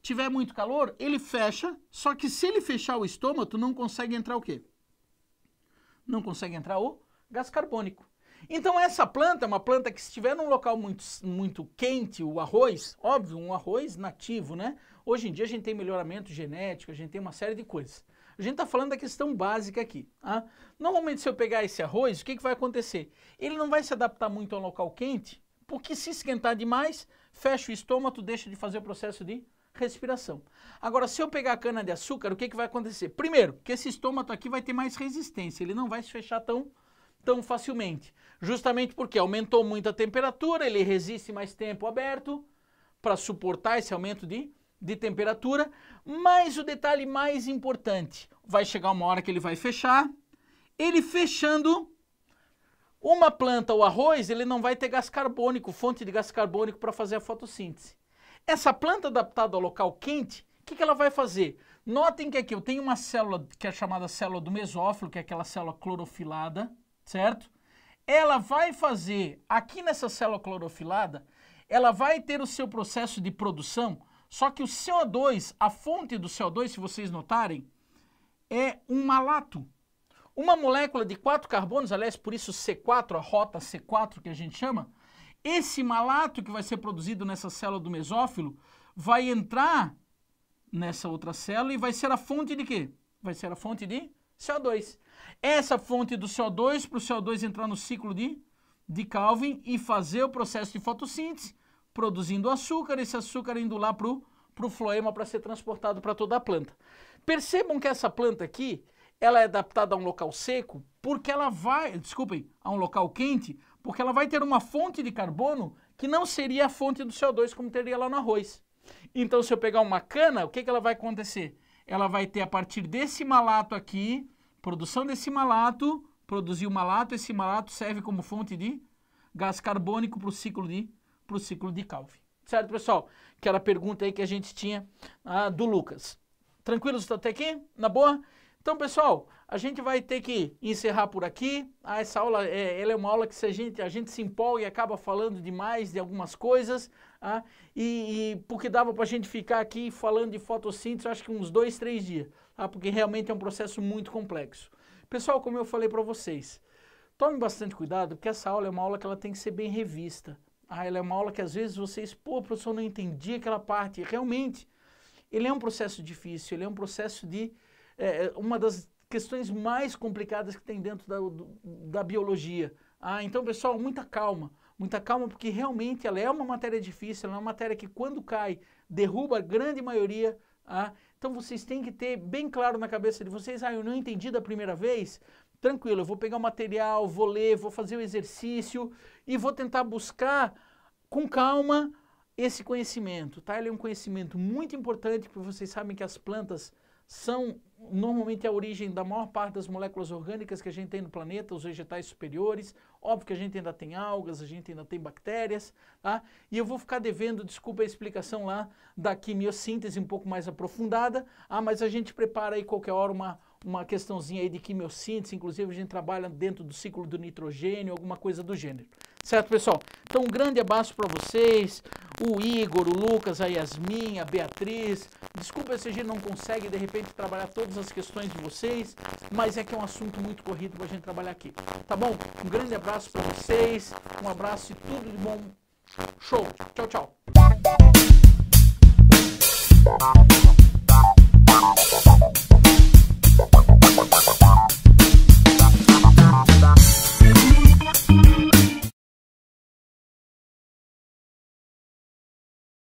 tiver muito calor, ele fecha, só que se ele fechar o estômago, não consegue entrar o quê? Não consegue entrar o gás carbônico. Então essa planta é uma planta que se estiver num local muito quente, o arroz, óbvio, um arroz nativo, né? Hoje em dia a gente tem melhoramento genético, a gente tem uma série de coisas. A gente está falando da questão básica aqui. Tá? Normalmente, se eu pegar esse arroz, o que vai acontecer? Ele não vai se adaptar muito ao local quente, porque se esquentar demais, fecha o estômago, deixa de fazer o processo de respiração. Agora, se eu pegar a cana-de-açúcar, o que vai acontecer? Primeiro, que esse estômago aqui vai ter mais resistência, ele não vai se fechar tão facilmente. Justamente porque aumentou muito a temperatura, ele resiste mais tempo aberto para suportar esse aumento de temperatura. Mas o detalhe mais importante, vai chegar uma hora que ele vai fechar. Ele fechando, uma planta, o arroz, ele não vai ter gás carbônico, fonte de gás carbônico para fazer a fotossíntese. Essa planta adaptada ao local quente, o que ela vai fazer? Notem que aqui eu tenho uma célula que é chamada célula do mesófilo, que é aquela célula clorofilada, certo? Ela vai fazer, aqui nessa célula clorofilada, ela vai ter o seu processo de produção, só que o CO2, a fonte do CO2, se vocês notarem, é um malato. Uma molécula de 4 carbonos, aliás, por isso C4, a rota C4 que a gente chama, esse malato que vai ser produzido nessa célula do mesófilo vai entrar nessa outra célula e vai ser a fonte de quê? Vai ser a fonte de CO2. Essa fonte do CO2, para o CO2 entrar no ciclo de Calvin e fazer o processo de fotossíntese, produzindo açúcar, esse açúcar indo lá para o floema para ser transportado para toda a planta. Percebam que essa planta aqui, ela é adaptada a um local seco, porque ela vai, desculpem, a um local quente, porque ela vai ter uma fonte de carbono que não seria a fonte do CO2 como teria lá no arroz. Então, se eu pegar uma cana, o que ela vai acontecer? Ela vai ter a partir desse malato aqui, produção desse malato, produzir o malato, esse malato serve como fonte de gás carbônico para o ciclo de Calvin. Certo, pessoal? Que era a pergunta aí que a gente tinha do Lucas. Tranquilos até aqui? Na boa? Então, pessoal, a gente vai ter que encerrar por aqui. Essa aula ela é uma aula que a gente se empolga e acaba falando demais de algumas coisas. Porque dava para a gente ficar aqui falando de fotossíntese, acho que uns 2, 3 dias. Porque realmente é um processo muito complexo. Pessoal, como eu falei para vocês, tome bastante cuidado, porque essa aula é uma aula que ela tem que ser bem revista. Ela é uma aula que às vezes vocês, professor, não entendi aquela parte. Realmente, ele é um processo difícil, ele é um processo de... uma das questões mais complicadas que tem dentro da biologia. Então, pessoal, muita calma, porque realmente ela é uma matéria difícil, ela é uma matéria que quando cai, derruba a grande maioria. Então, vocês têm que ter bem claro na cabeça de vocês, eu não entendi da primeira vez, tranquilo, eu vou pegar o material, vou ler, vou fazer o exercício e vou tentar buscar com calma esse conhecimento, tá? Ele é um conhecimento muito importante, porque vocês sabem que as plantas são normalmente a origem da maior parte das moléculas orgânicas que a gente tem no planeta, os vegetais superiores. Óbvio que a gente ainda tem algas, a gente ainda tem bactérias, tá? E eu vou ficar devendo, desculpa, a explicação lá da quimiossíntese um pouco mais aprofundada, mas a gente prepara aí qualquer hora uma questãozinha aí de quimiossíntese, inclusive a gente trabalha dentro do ciclo do nitrogênio, alguma coisa do gênero. Certo, pessoal? Então, um grande abraço para vocês, o Igor, o Lucas, a Yasmin, a Beatriz. Desculpa se a gente não consegue, de repente, trabalhar todas as questões de vocês, mas é que é um assunto muito corrido para a gente trabalhar aqui. Tá bom? Um grande abraço para vocês, um abraço e tudo de bom. Show! Tchau, tchau!